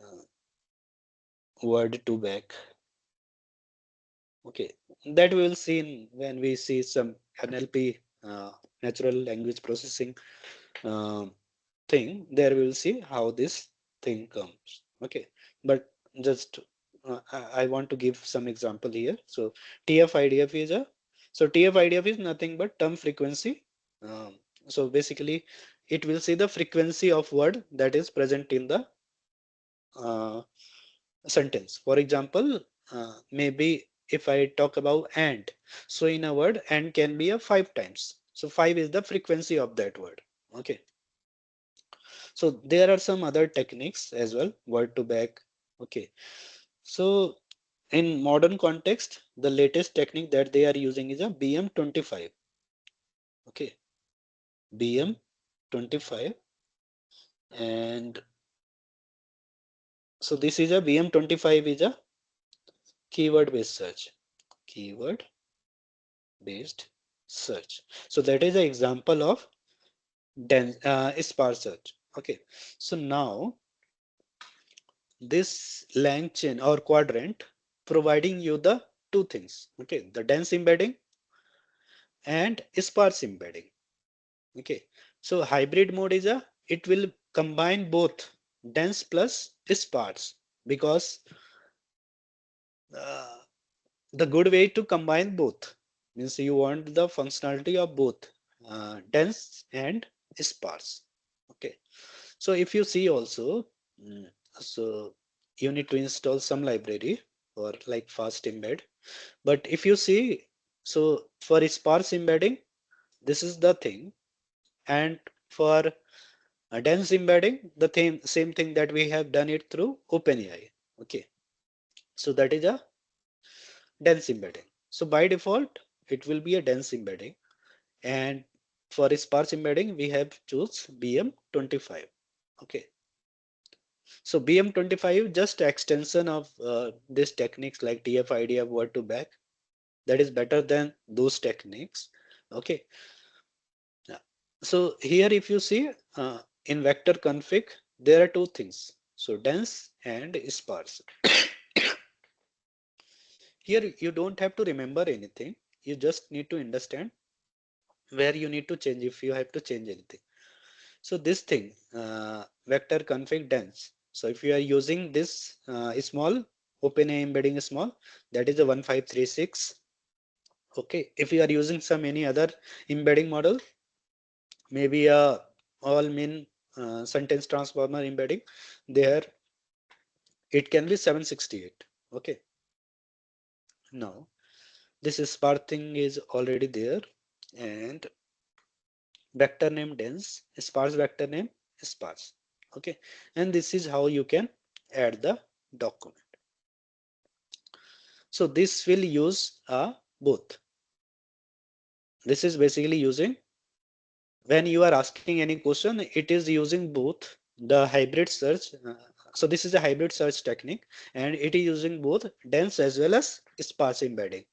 uh, word to back. Okay, that we will see when we see some NLP, natural language processing um thing. There we will see how this thing comes. Okay, but just I want to give some example here. So TF-IDF is a TF-IDF is nothing but term frequency. Um, so basically, it will see the frequency of word that is present in the uh, sentence. For example, maybe if I talk about and, so in a word, and can be a 5 times. So 5 is the frequency of that word. Okay. So there are some other techniques as well, word to back. Okay. So in modern context, the latest technique that they are using is a BM25. Okay. BM25. And so this is a BM25 is a keyword based search. Keyword based search. So that is an example of sparse search. Okay. So now this lang chain or quadrant providing you the two things. Okay. The dense embedding and sparse embedding. Okay. So hybrid mode is a it will combine both dense plus sparse, because uh, the good way to combine both means you want the functionality of both dense and sparse. Okay, so if you see also, mm, so you need to install some library or like fast embed. But if you see, so for sparse embedding, this is the thing, and for dense embedding, the same thing that we have done it through OpenAI. Okay, so that is a dense embedding. So by default, it will be a dense embedding, and for sparse embedding, we have choose BM25. Okay, so BM25 just extension of these techniques like TF-IDF word to back. That is better than those techniques. Okay, yeah. So here if you see in vector config, there are two things. So dense and sparse. Here you don't have to remember anything. You just need to understand where you need to change if you have to change anything. So this thing, vector config dense. So if you are using this small OpenAI embedding small, that is a 1536. Okay, if you are using some any other embedding model, maybe a all mean sentence transformer embedding, there it can be 768. Okay, now this sparse thing is already there, and vector name dense, sparse vector name sparse. Okay, and this is how you can add the document. So this will use both. This is basically using when you are asking any question, it is using both the hybrid search. So this is a hybrid search technique, and it is using both dense as well as sparse embedding.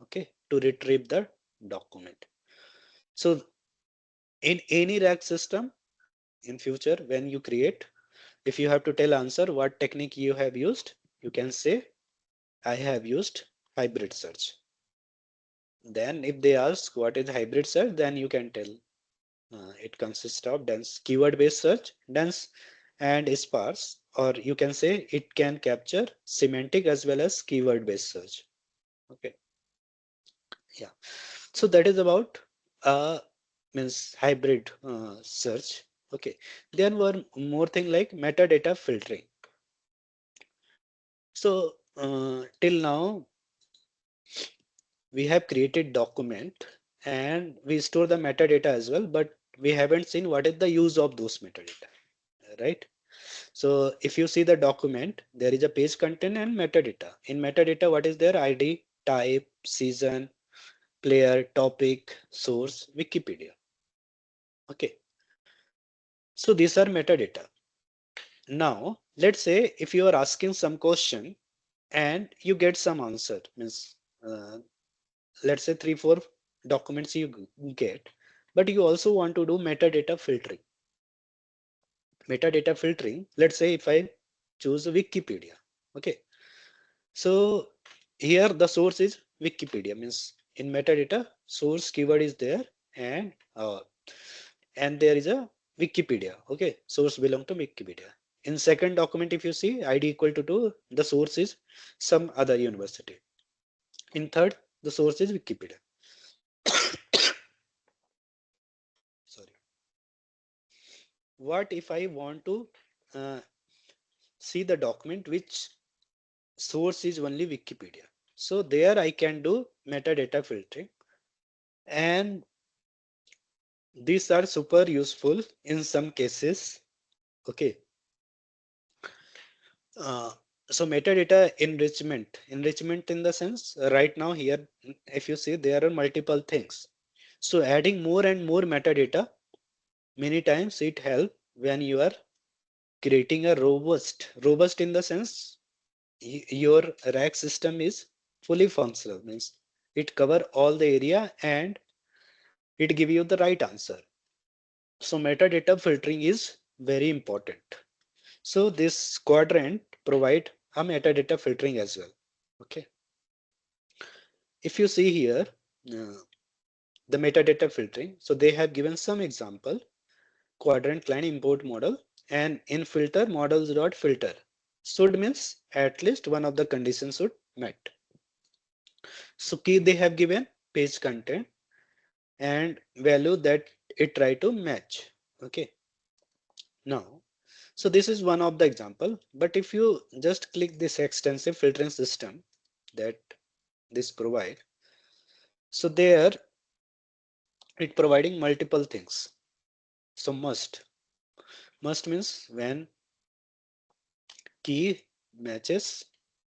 Okay, to retrieve the document. So in any rack system in future, when you create, if you have to tell answer what technique you have used, you can say I have used hybrid search. Then if they ask what is hybrid search, then you can tell it consists of dense keyword based search, dense and sparse, or you can say it can capture semantic as well as keyword based search. Okay, yeah. So that is about means hybrid search. Okay, then one more thing like metadata filtering. So till now we have created document and we store the metadata as well, but we haven't seen what is the use of those metadata, right? So if you see the document, there is a page content and metadata. In metadata, what is there? ID, type, season, player, topic, source, Wikipedia. Okay. So these are metadata. Now, let's say if you are asking some question and you get some answer, means uh, let's say 3, 4 documents you get, but you also want to do metadata filtering. Metadata filtering, let's say if I choose Wikipedia. Okay. So here the source is Wikipedia, means in metadata source keyword is there, and there is a Wikipedia. Okay, source belong to Wikipedia. In second document, if you see ID equal to 2, the source is some other university. In third, the source is Wikipedia. Sorry. What if I want to uh, see the document which source is only Wikipedia? So there I can do metadata filtering, and these are super useful in some cases. Okay. Uh, so metadata enrichment in the sense right now here, if you see there are multiple things. So adding more and more metadata, many times it help when you are creating a robust in the sense your rack system is fully functional, means it cover all the area and it give you the right answer. So metadata filtering is very important. So this quadrant provide a metadata filtering as well. Okay. If you see here, uh, the metadata filtering, so they have given some example. quadrant client import model, and in filter models dot filter. Should means at least one of the conditions should met. So key they have given page content and value that it try to match. Okay. Now, so this is one of the example, but if you just click this extensive filtering system that this provide, so there it providing multiple things. So must means when key matches,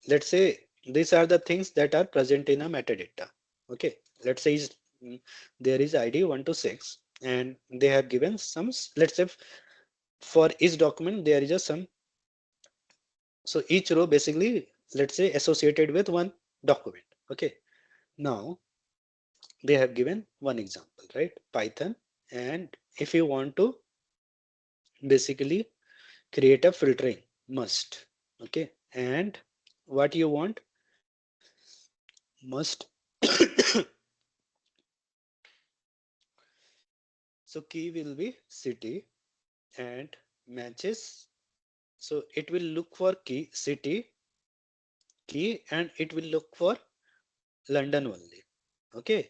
let's say these are the things that are present in a metadata. Okay, let's say there is id 1 to 6 and they have given some, let's say for each document there is a some, so each row basically let's say associated with one document. Okay, now they have given one example, right? Python, and if you want to basically create a filtering must. Okay, and what you want must so key will be city and matches, so it will look for key city key and it will look for London only. Okay,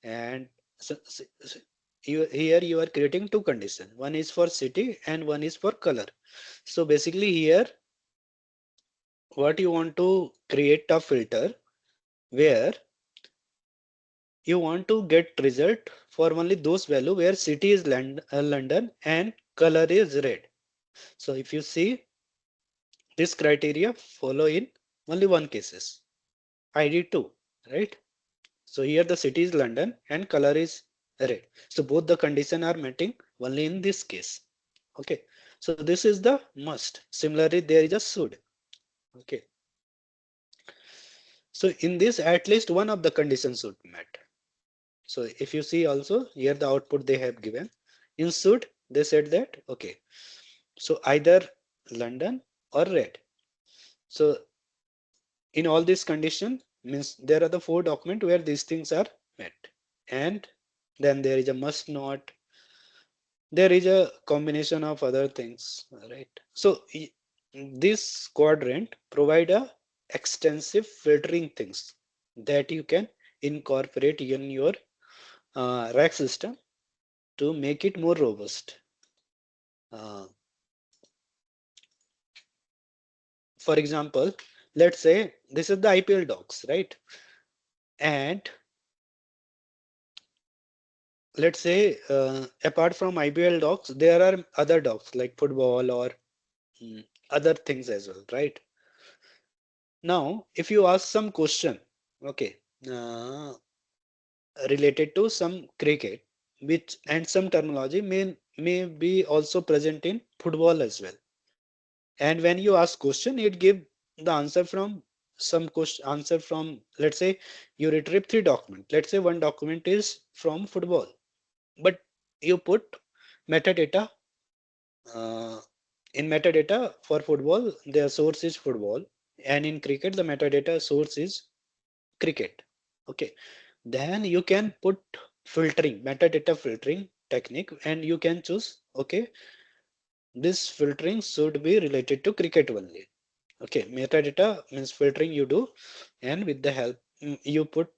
and here you are creating two conditions, one is for city and one is for color. So basically here what you want to create a filter where you want to get result for only those value where city is London and color is red. So if you see this criteria follow in only one cases, ID 2, right? So here the city is London and color is red. So both the condition are meeting only in this case. Okay. So this is the must. Similarly, there is a should. Okay. So in this, at least one of the conditions should be met. So if you see also here the output they have given. In should, they said that, okay. So either London or red. So in all these condition means there are the four documents where these things are met. And then there is a must not, there is a combination of other things, right? So this quadrant provide a extensive filtering things that you can incorporate in your rack system to make it more robust. uh, for example, let's say this is the IPL docs, right? And let's say apart from IPL docs there are other docs like football or other things as well, right? Now, if you ask some question, okay, uh, related to some cricket, which and some terminology may be also present in football as well. And when you ask question, it give the answer from some question answer from, let's say you retrieve three document. Let's say one document is from football, but you put metadata. Uh, in metadata for football, the source is football, and in cricket, the metadata source is cricket. Okay, then you can put filtering, metadata filtering technique, and you can choose, okay, this filtering should be related to cricket only. Okay, metadata means filtering you do, and with the help you put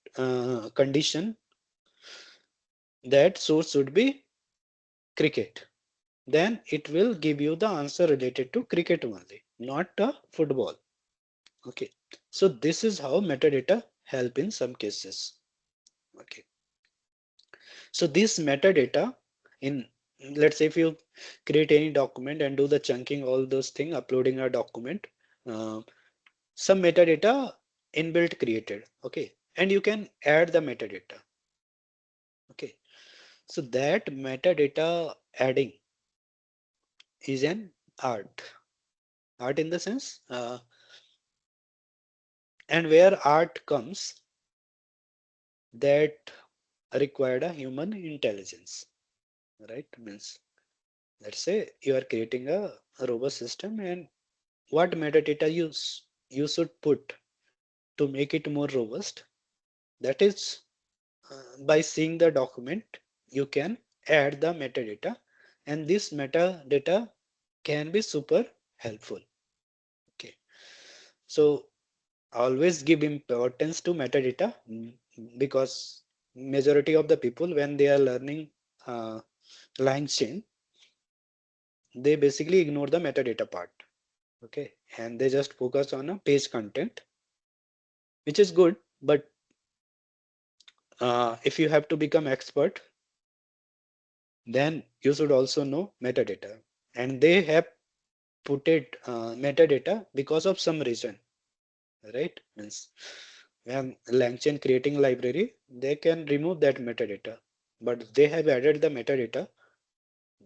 condition that source should be cricket, then it will give you the answer related to cricket only, not football. Okay, so this is how metadata help in some cases. Okay, so this metadata in, let's say if you create any document and do the chunking, all those things, uploading a document, uh, some metadata inbuilt created. Okay, and you can add the metadata. Okay, so that metadata adding is an art in the sense, and where art comes, that required a human intelligence, right? Means let's say you are creating a robust system, and what metadata you should put to make it more robust, that is by seeing the document you can add the metadata and this metadata can be super helpful. Okay, so always give importance to metadata, because majority of the people when they are learning uh, LangChain, they basically ignore the metadata part. Okay, and they just focus on a page content, which is good, but if you have to become expert, then you should also know metadata, and they have put it metadata because of some reason, right? Means when LangChain creating library, they can remove that metadata, but they have added the metadata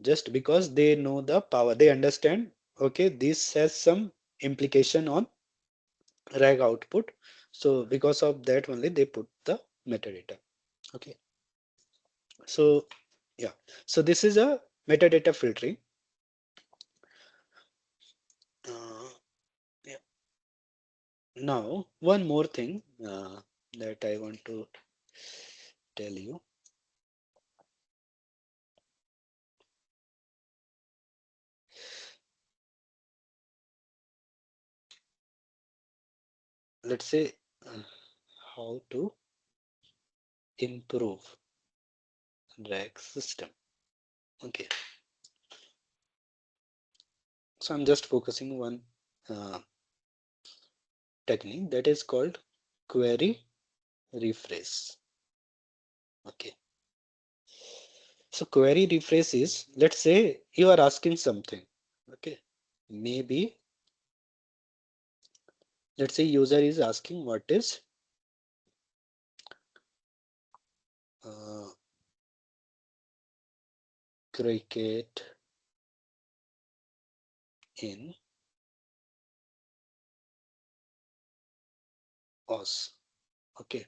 just because they know the power. They understand, okay, this has some implication on RAG output. So because of that only they put the metadata. Okay. So yeah. So this is a metadata filtering. Uh, yeah. Now one more thing that I want to tell you. Let's say uh, how to improve RAG system. Okay. So I'm just focusing one uh, technique that is called query rephrase. Okay. So query rephrase is, let's say you are asking something. Okay. Maybe let's say user is asking what is uh, cricket in Oz. Okay.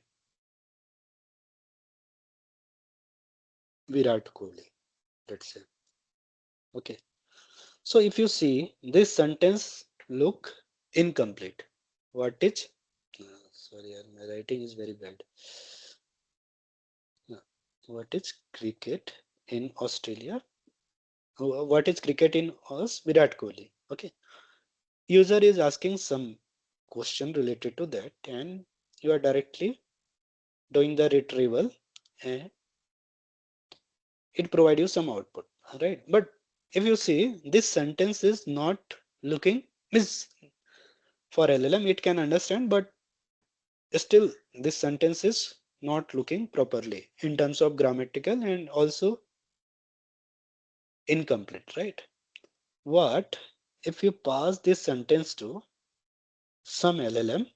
Virat Kohli. Let's say. Okay. So if you see this sentence look incomplete. What is sorry, my writing is very bad. What is cricket in Australia? What is cricket in Oz? Virat Kohli. Okay. User is asking some question related to that, and you are directly doing the retrieval, and it provides you some output, right? But if you see this sentence is not looking, means for LLM it can understand, but still this sentence is not looking properly in terms of grammatical and also incomplete, right? What if you pass this sentence to some LLM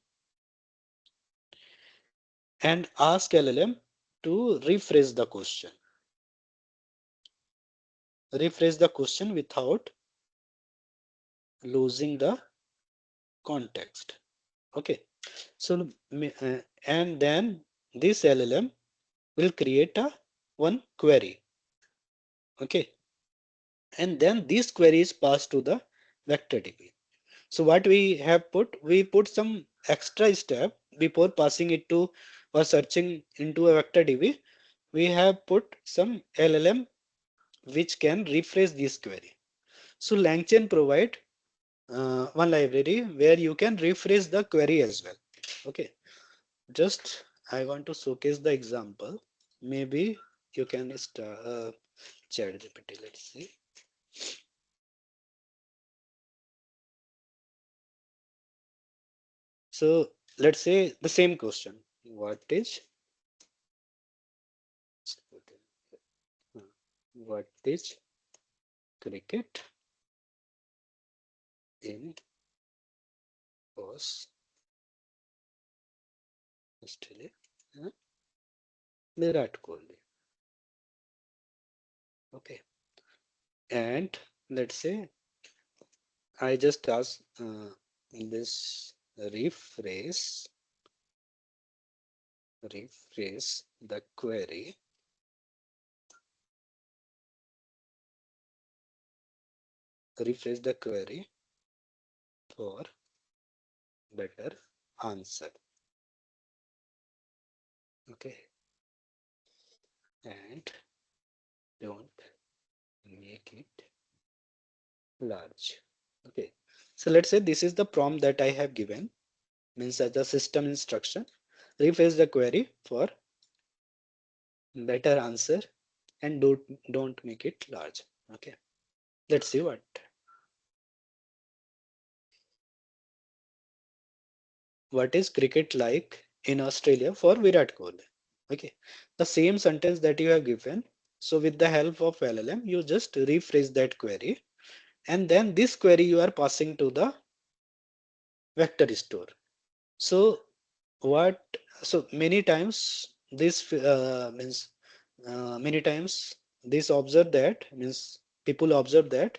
and ask LLM to rephrase the question without losing the context. Okay. So and then this LLM will create a one query. Okay. And then this query is passed to the vector DB. So what we have put, we put some extra step before passing it to or searching into a vector DB. We have put some LLM which can rephrase this query. So LangChain provide one library where you can rephrase the query as well. Okay, just I want to showcase the example. Maybe you can start chat GPT. Let's see. So let's say the same question. What is cricket in Aus- Australia? Uh, Virat Kohli. Okay, and let's say I just ask this rephrase rephrase the query rephrase the query for better answer. Okay, and don't make it large. Okay, so let's say this is the prompt that I have given, means as a system instruction. Rephrase the query for better answer and don't make it large. Okay, let's see what is cricket like in Australia for Virat Kohli. Okay, the same sentence that you have given. So with the help of LLM, you just rephrase that query, and then this query you are passing to the vector store. So what? So many times this means many times this observe that means people observe that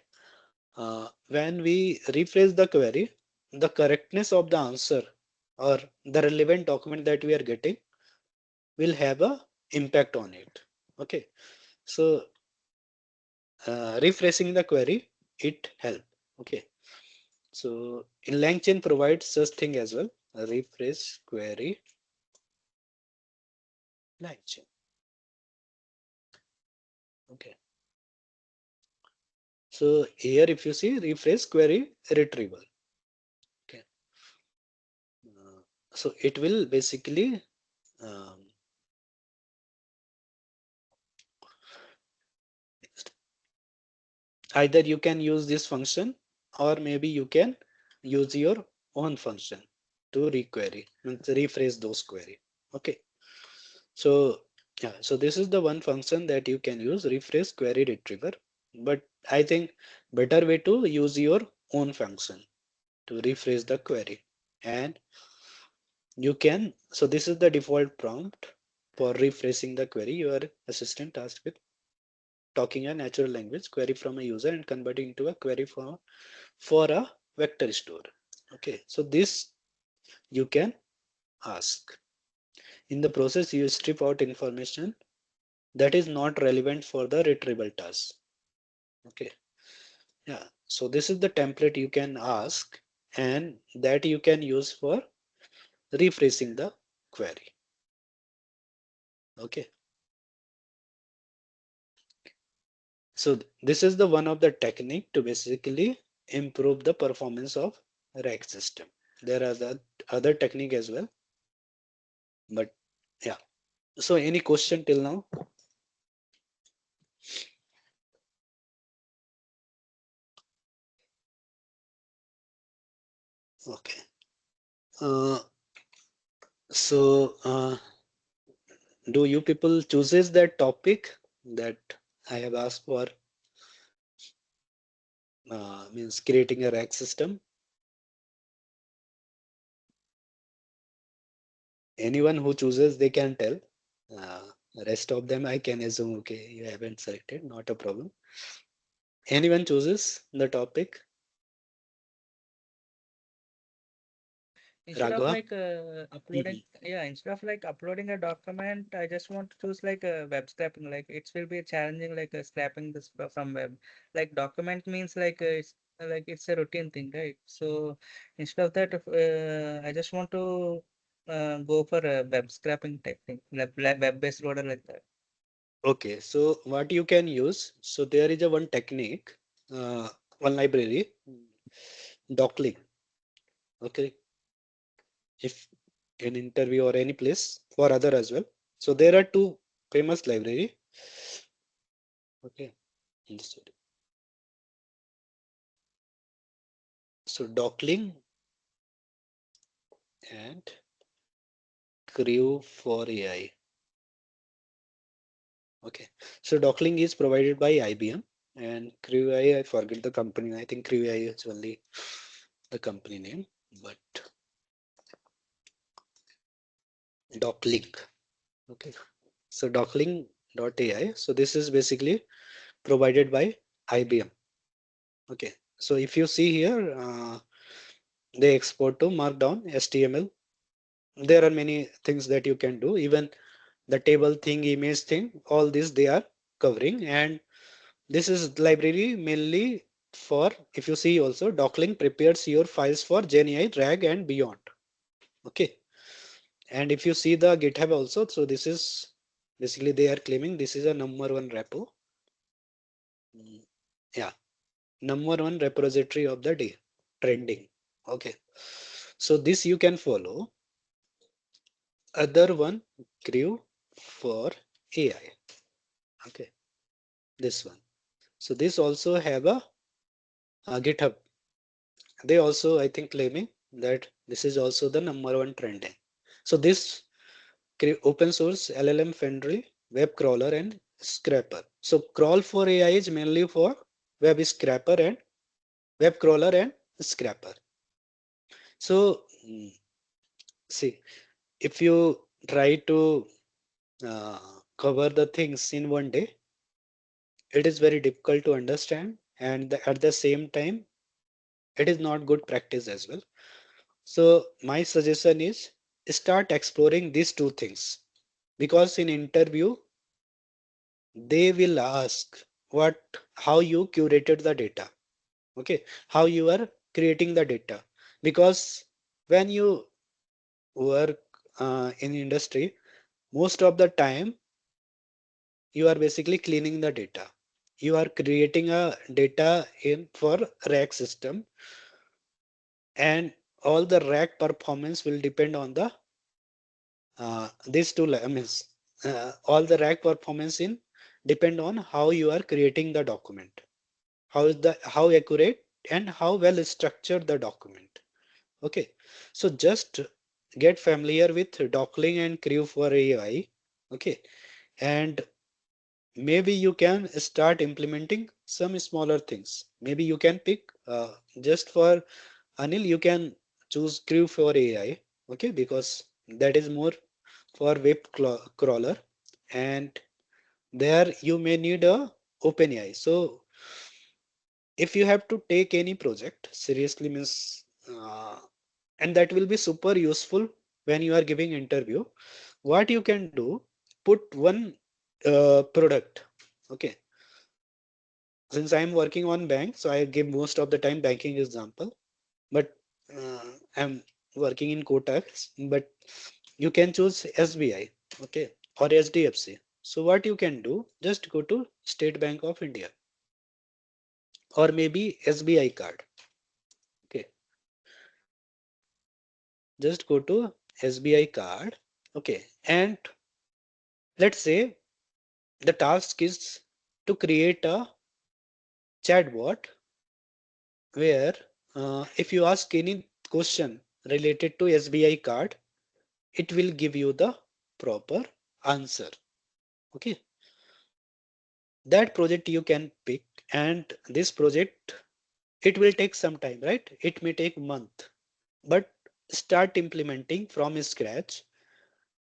when we rephrase the query, the correctness of the answer or the relevant document that we are getting will have a impact on it. Okay, so rephrasing the query, it help. Okay, so in LangChain provides such thing as well. A rephrase query LangChain. Okay, so here if you see rephrase query retrieval. Okay, so it will basically um, either you can use this function or maybe you can use your own function to requery, means rephrase those query. Okay, so yeah, so this is the one function that you can use, rephrase query retriever. But I think better way to use your own function to rephrase the query. And you can, so this is the default prompt for rephrasing the query. Your assistant tasked with talking a natural language query from a user and converting into a query for a vector store. Okay, so this you can ask. In the process, you strip out information that is not relevant for the retrieval task. Okay, yeah. So this is the template you can ask and that you can use for rephrasing the query. Okay, so this is the one of the technique to basically improve the performance of rack system. There are the other technique as well, but yeah. So any question till now? Okay. Uh, so do you people chooses that topic that I have asked for? Means creating a rack system. Anyone who chooses, they can tell. Uh, Rest of them, I can assume. Okay, you haven't selected, not a problem. Anyone chooses the topic? Instead of Raghav? like uploading, Mhm. yeah, instead of like uploading a document, I just want to choose like a web scraping. Like it will be challenging, like scraping this from web. Like document means like it's a routine thing, right? So instead of that, I just want to go for a web scraping technique, like web-based loader like that. Okay, so what you can use? So there is a one technique, uh, one library, Docklink. Okay, if in interview or any place for other as well. So there are two famous library. Okay, understood. So Docklink and Crew for AI. Okay, so Docklink is provided by IBM and Crew AI. I forget the company. I think Crew AI is only the company name, but Docklink. Okay, so Docklink.ai. So this is basically provided by IBM. Okay, so if you see here, they export to Markdown, HTML. There are many things that you can do. Even the table thing, image thing, all this they are covering. And this is library mainly for, if you see also, Docklink prepares your files for GenAI, RAG and beyond. Okay, and if you see the GitHub also, so this is basically they are claiming this is a number one repo Mm, yeah, number one repository of the day, trending. Okay, so this you can follow. Other one, crew for AI. Okay, this one. So this also have a GitHub. They also, I think, claiming that this is also the number one trending. So this open source LLM friendly web crawler and scraper. So crawl for AI is mainly for web scraper and web crawler and scraper. So see, if you try to cover the things in one day, it is very difficult to understand, and at the same time, it is not good practice as well. So my suggestion is start exploring these two things, because in interview they will ask what how you curated the data, okay, how you are creating the data, because when you work in industry, most of the time you are basically cleaning the data, you are creating a data in for rack system, and all the rack performance will depend on the these two means all the rack performance in depend on how you are creating the document, how accurate and how well structured the document. Okay, so just get familiar with Dockling and Crew for AI. Okay, and maybe you can start implementing some smaller things. Maybe you can pick just for Anil, you can choose Crew for AI. Okay, because that is more for crawler, and there you may need a OpenAI. So if you have to take any project seriously means and that will be super useful when you are giving interview, what you can do, put one product. Okay, since I am working on bank, so I give most of the time banking example, but I'm working in Kotak, but you can choose SBI, okay, or HDFC. So what you can do, just go to State Bank of India or maybe SBI card. Okay, just go to SBI card. Okay, and let's say the task is to create a chatbot where if you ask any question related to SBI card, it will give you the proper answer. Okay, that project you can pick, and this project, it will take some time, right? It may take month, but start implementing from scratch.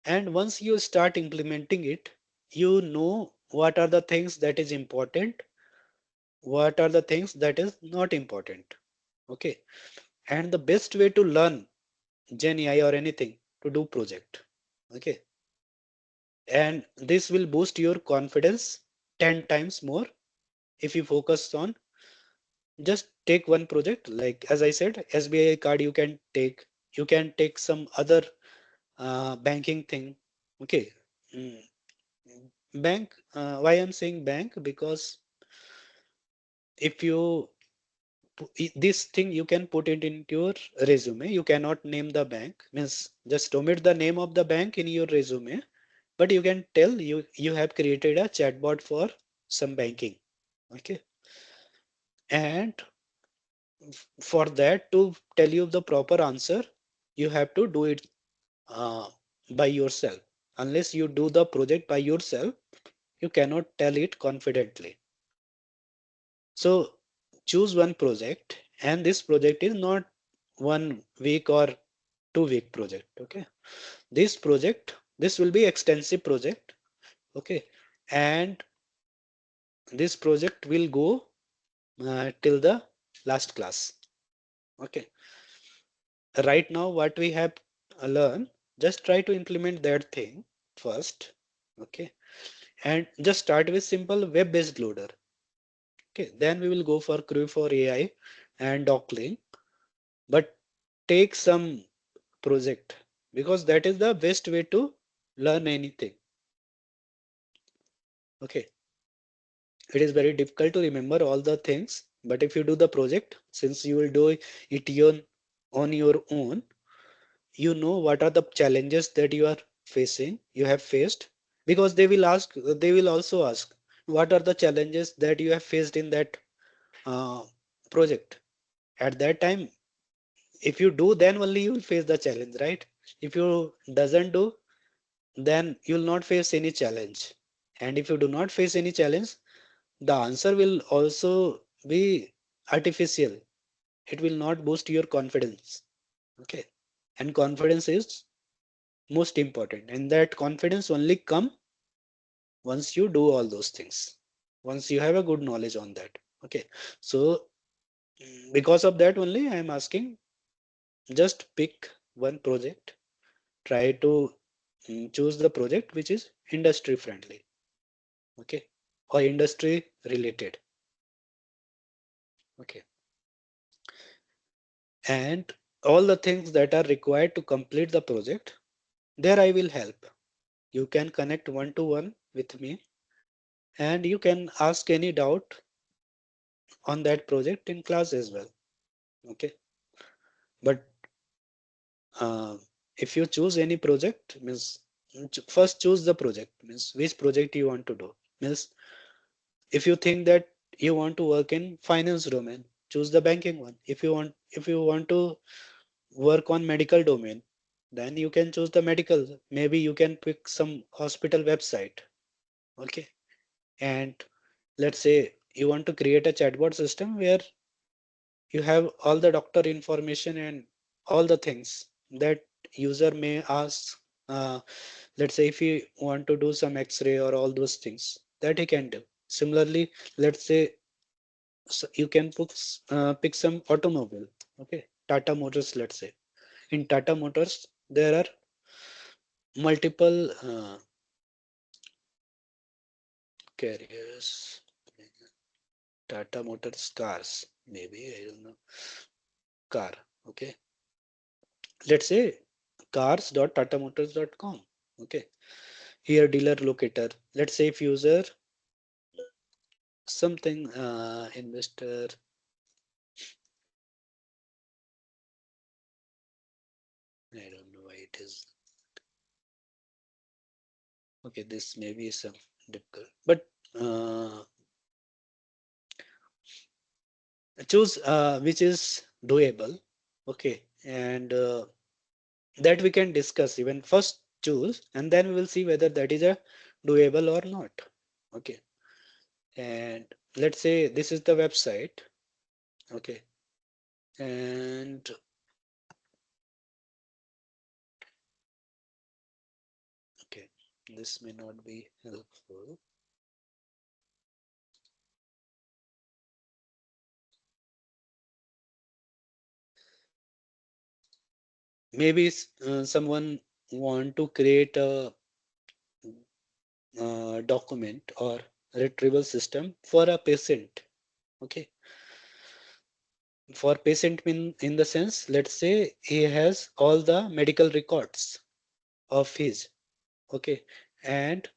And once you start implementing it, you know what are the things that is important, what are the things that is not important. Okay, and the best way to learn Gen AI or anything to do project. Okay, and this will boost your confidence 10 times more if you focus on just take one project. Like as I said, SBI card you can take some other banking thing. Okay, mm, bank. Why I'm saying bank, because if you this thing you can put it into your resume. You cannot name the bank, means just omit the name of the bank in your resume, but you can tell you have created a chatbot for some banking. Okay, and for that to tell you the proper answer, you have to do it uh, by yourself. Unless you do the project by yourself, you cannot tell it confidently. So choose one project, and this project is not 1 week or 2 week project. Okay, this will be extensive project. Okay, and this project will go till the last class. Okay, right now what we have learned, just try to implement that thing first. Okay, and just start with simple web based loader. Okay, then we will go for Crew for AI and Dockling, but take some project, because that is the best way to learn anything. Okay, It is very difficult to remember all the things, but if you do the project, since you will do it on your own, you know what are the challenges that you have faced, because they will also ask what are the challenges that you have faced in that uh, project. At that time, if you do, then only you will face the challenge, right? If you doesn't do, then you will not face any challenge. And if you do not face any challenge, the answer will also be artificial. It will not boost your confidence. Okay. And confidence is most important. And that confidence only come once you do all those things. Once you have a good knowledge on that. Okay. So because of that only I am asking, just pick one project. Try to choose the project which is industry friendly. Okay. Or industry related. Okay. And all the things that are required to complete the project, there I will help. You can connect one to one with me and you can ask any doubt on that project in class as well. Okay. But uh, if you choose any project, means first choose the project, means which project you want to do. Means if you think that you want to work in finance domain, choose the banking one. If you want to work on medical domain, then you can choose the medical. Maybe you can pick some hospital website. Okay. And let's say you want to create a chatbot system where you have all the doctor information and all the things that user may ask. Let's say if you want to do some x-ray or all those things that he can do. Similarly, let's say you can pick some automobile. Okay. Tata Motors, let's say. In Tata Motors, there are multiple carriers. Tata Motors cars, maybe, I don't know. Car. Okay. Let's say cars.tatamotors.com. Okay. Here dealer locator. Let's say if user something investor, I don't know why it is. Okay, this may be some difficult, but uh, choose which is doable. Okay, and that we can discuss. Even first choose and then we will see whether that is a doable or not. Okay, and let's say this is the website. Okay, and okay, this may not be helpful. Maybe someone want to create a document or retrieval system for a patient. Okay, for patient mean in the sense, let's say he has all the medical records of his. Okay, and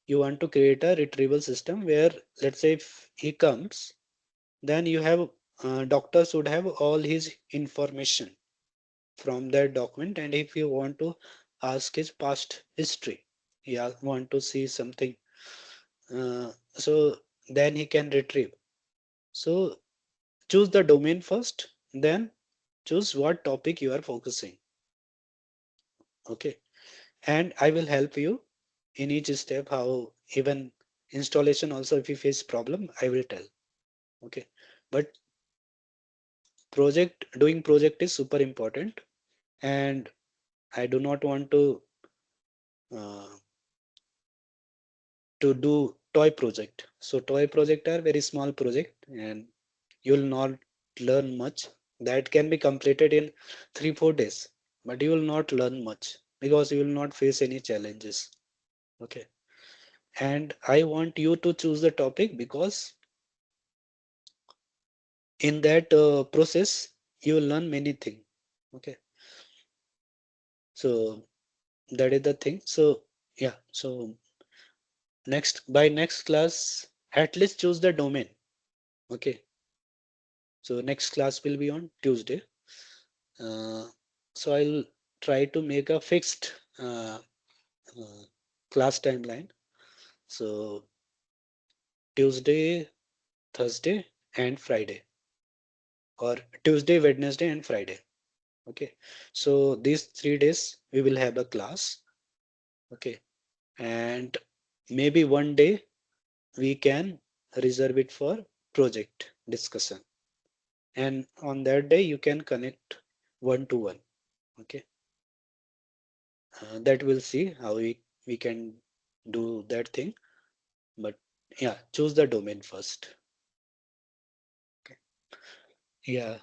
you want to create a retrieval system where, let's say if he comes, then you have doctors would have all his information from that document. And if you want to ask his past history, you want to see something, so then he can retrieve. So choose the domain first, then choose what topic you are focusing. Okay, and I will help you in each step, how even installation also, if you face problem I will tell. Okay, but project is super important, and I do not want uh, to do toy project. So toy project are very small project and you will not learn much. That can be completed in 3 4 days, but you will not learn much because you will not face any challenges. Okay, and I want you to choose the topic because in that process you will learn many things. Okay, so that is the thing. So yeah, so next by next class At least choose the domain. Okay. So next class will be on Tuesday. Uh, so I'll try to make a fixed uh, class timeline. So Tuesday, Thursday, and Friday, or Tuesday, Wednesday, and Friday. Okay. So these 3 days we will have a class. Okay. And maybe one day we can reserve it for project discussion. And on that day you can connect one to one. Okay. That we'll see how we can do that thing. But yeah, choose the domain first. Okay. Yeah.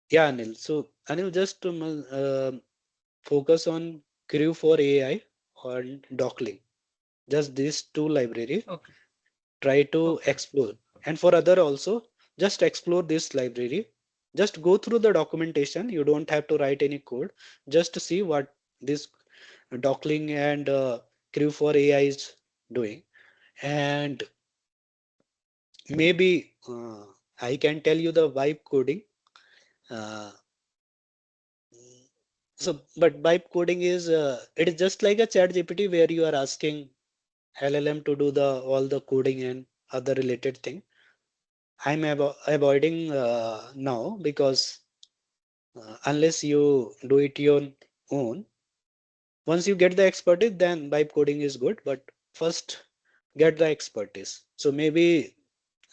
Yeah, Anil. So Anil, just to focus on Crew for AI or Dockling. Just these two library. Okay. Try to Okay. explore. And for other also, just explore this library. Just go through the documentation. You don't have to write any code. Just to see what this Dockling and Crew for AI is doing. And maybe I can tell you the vibe coding. Uh, but vibe coding is it is just like a chat GPT where you are asking LLM to do the all the coding and other related thing. I'm avoiding now because unless you do it your own, once you get the expertise, then vibe coding is good. But first, get the expertise. So maybe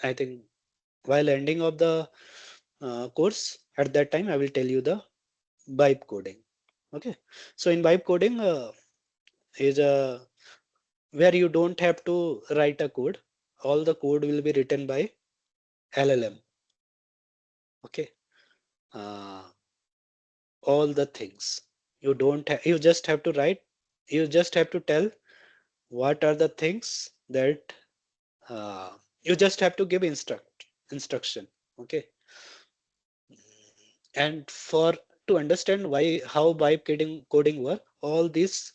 I think while ending of the course, at that time I will tell you the vibe coding. Okay. So in vibe coding is where you don't have to write a code. All the code will be written by LLM. Okay. Uh, all the things. You don't have, you just have to write, you just have to tell what are the things that you just have to give instruction. Okay. And for to understand why how vibe coding work, all this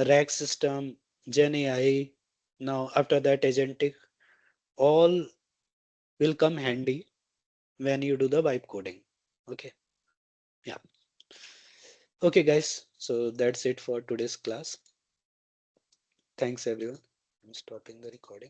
rack system, Gen AI, now after that agentic, all will come handy when you do the vibe coding. Okay. Yeah. Okay, guys. So that's it for today's class. Thanks, everyone. I'm stopping the recording.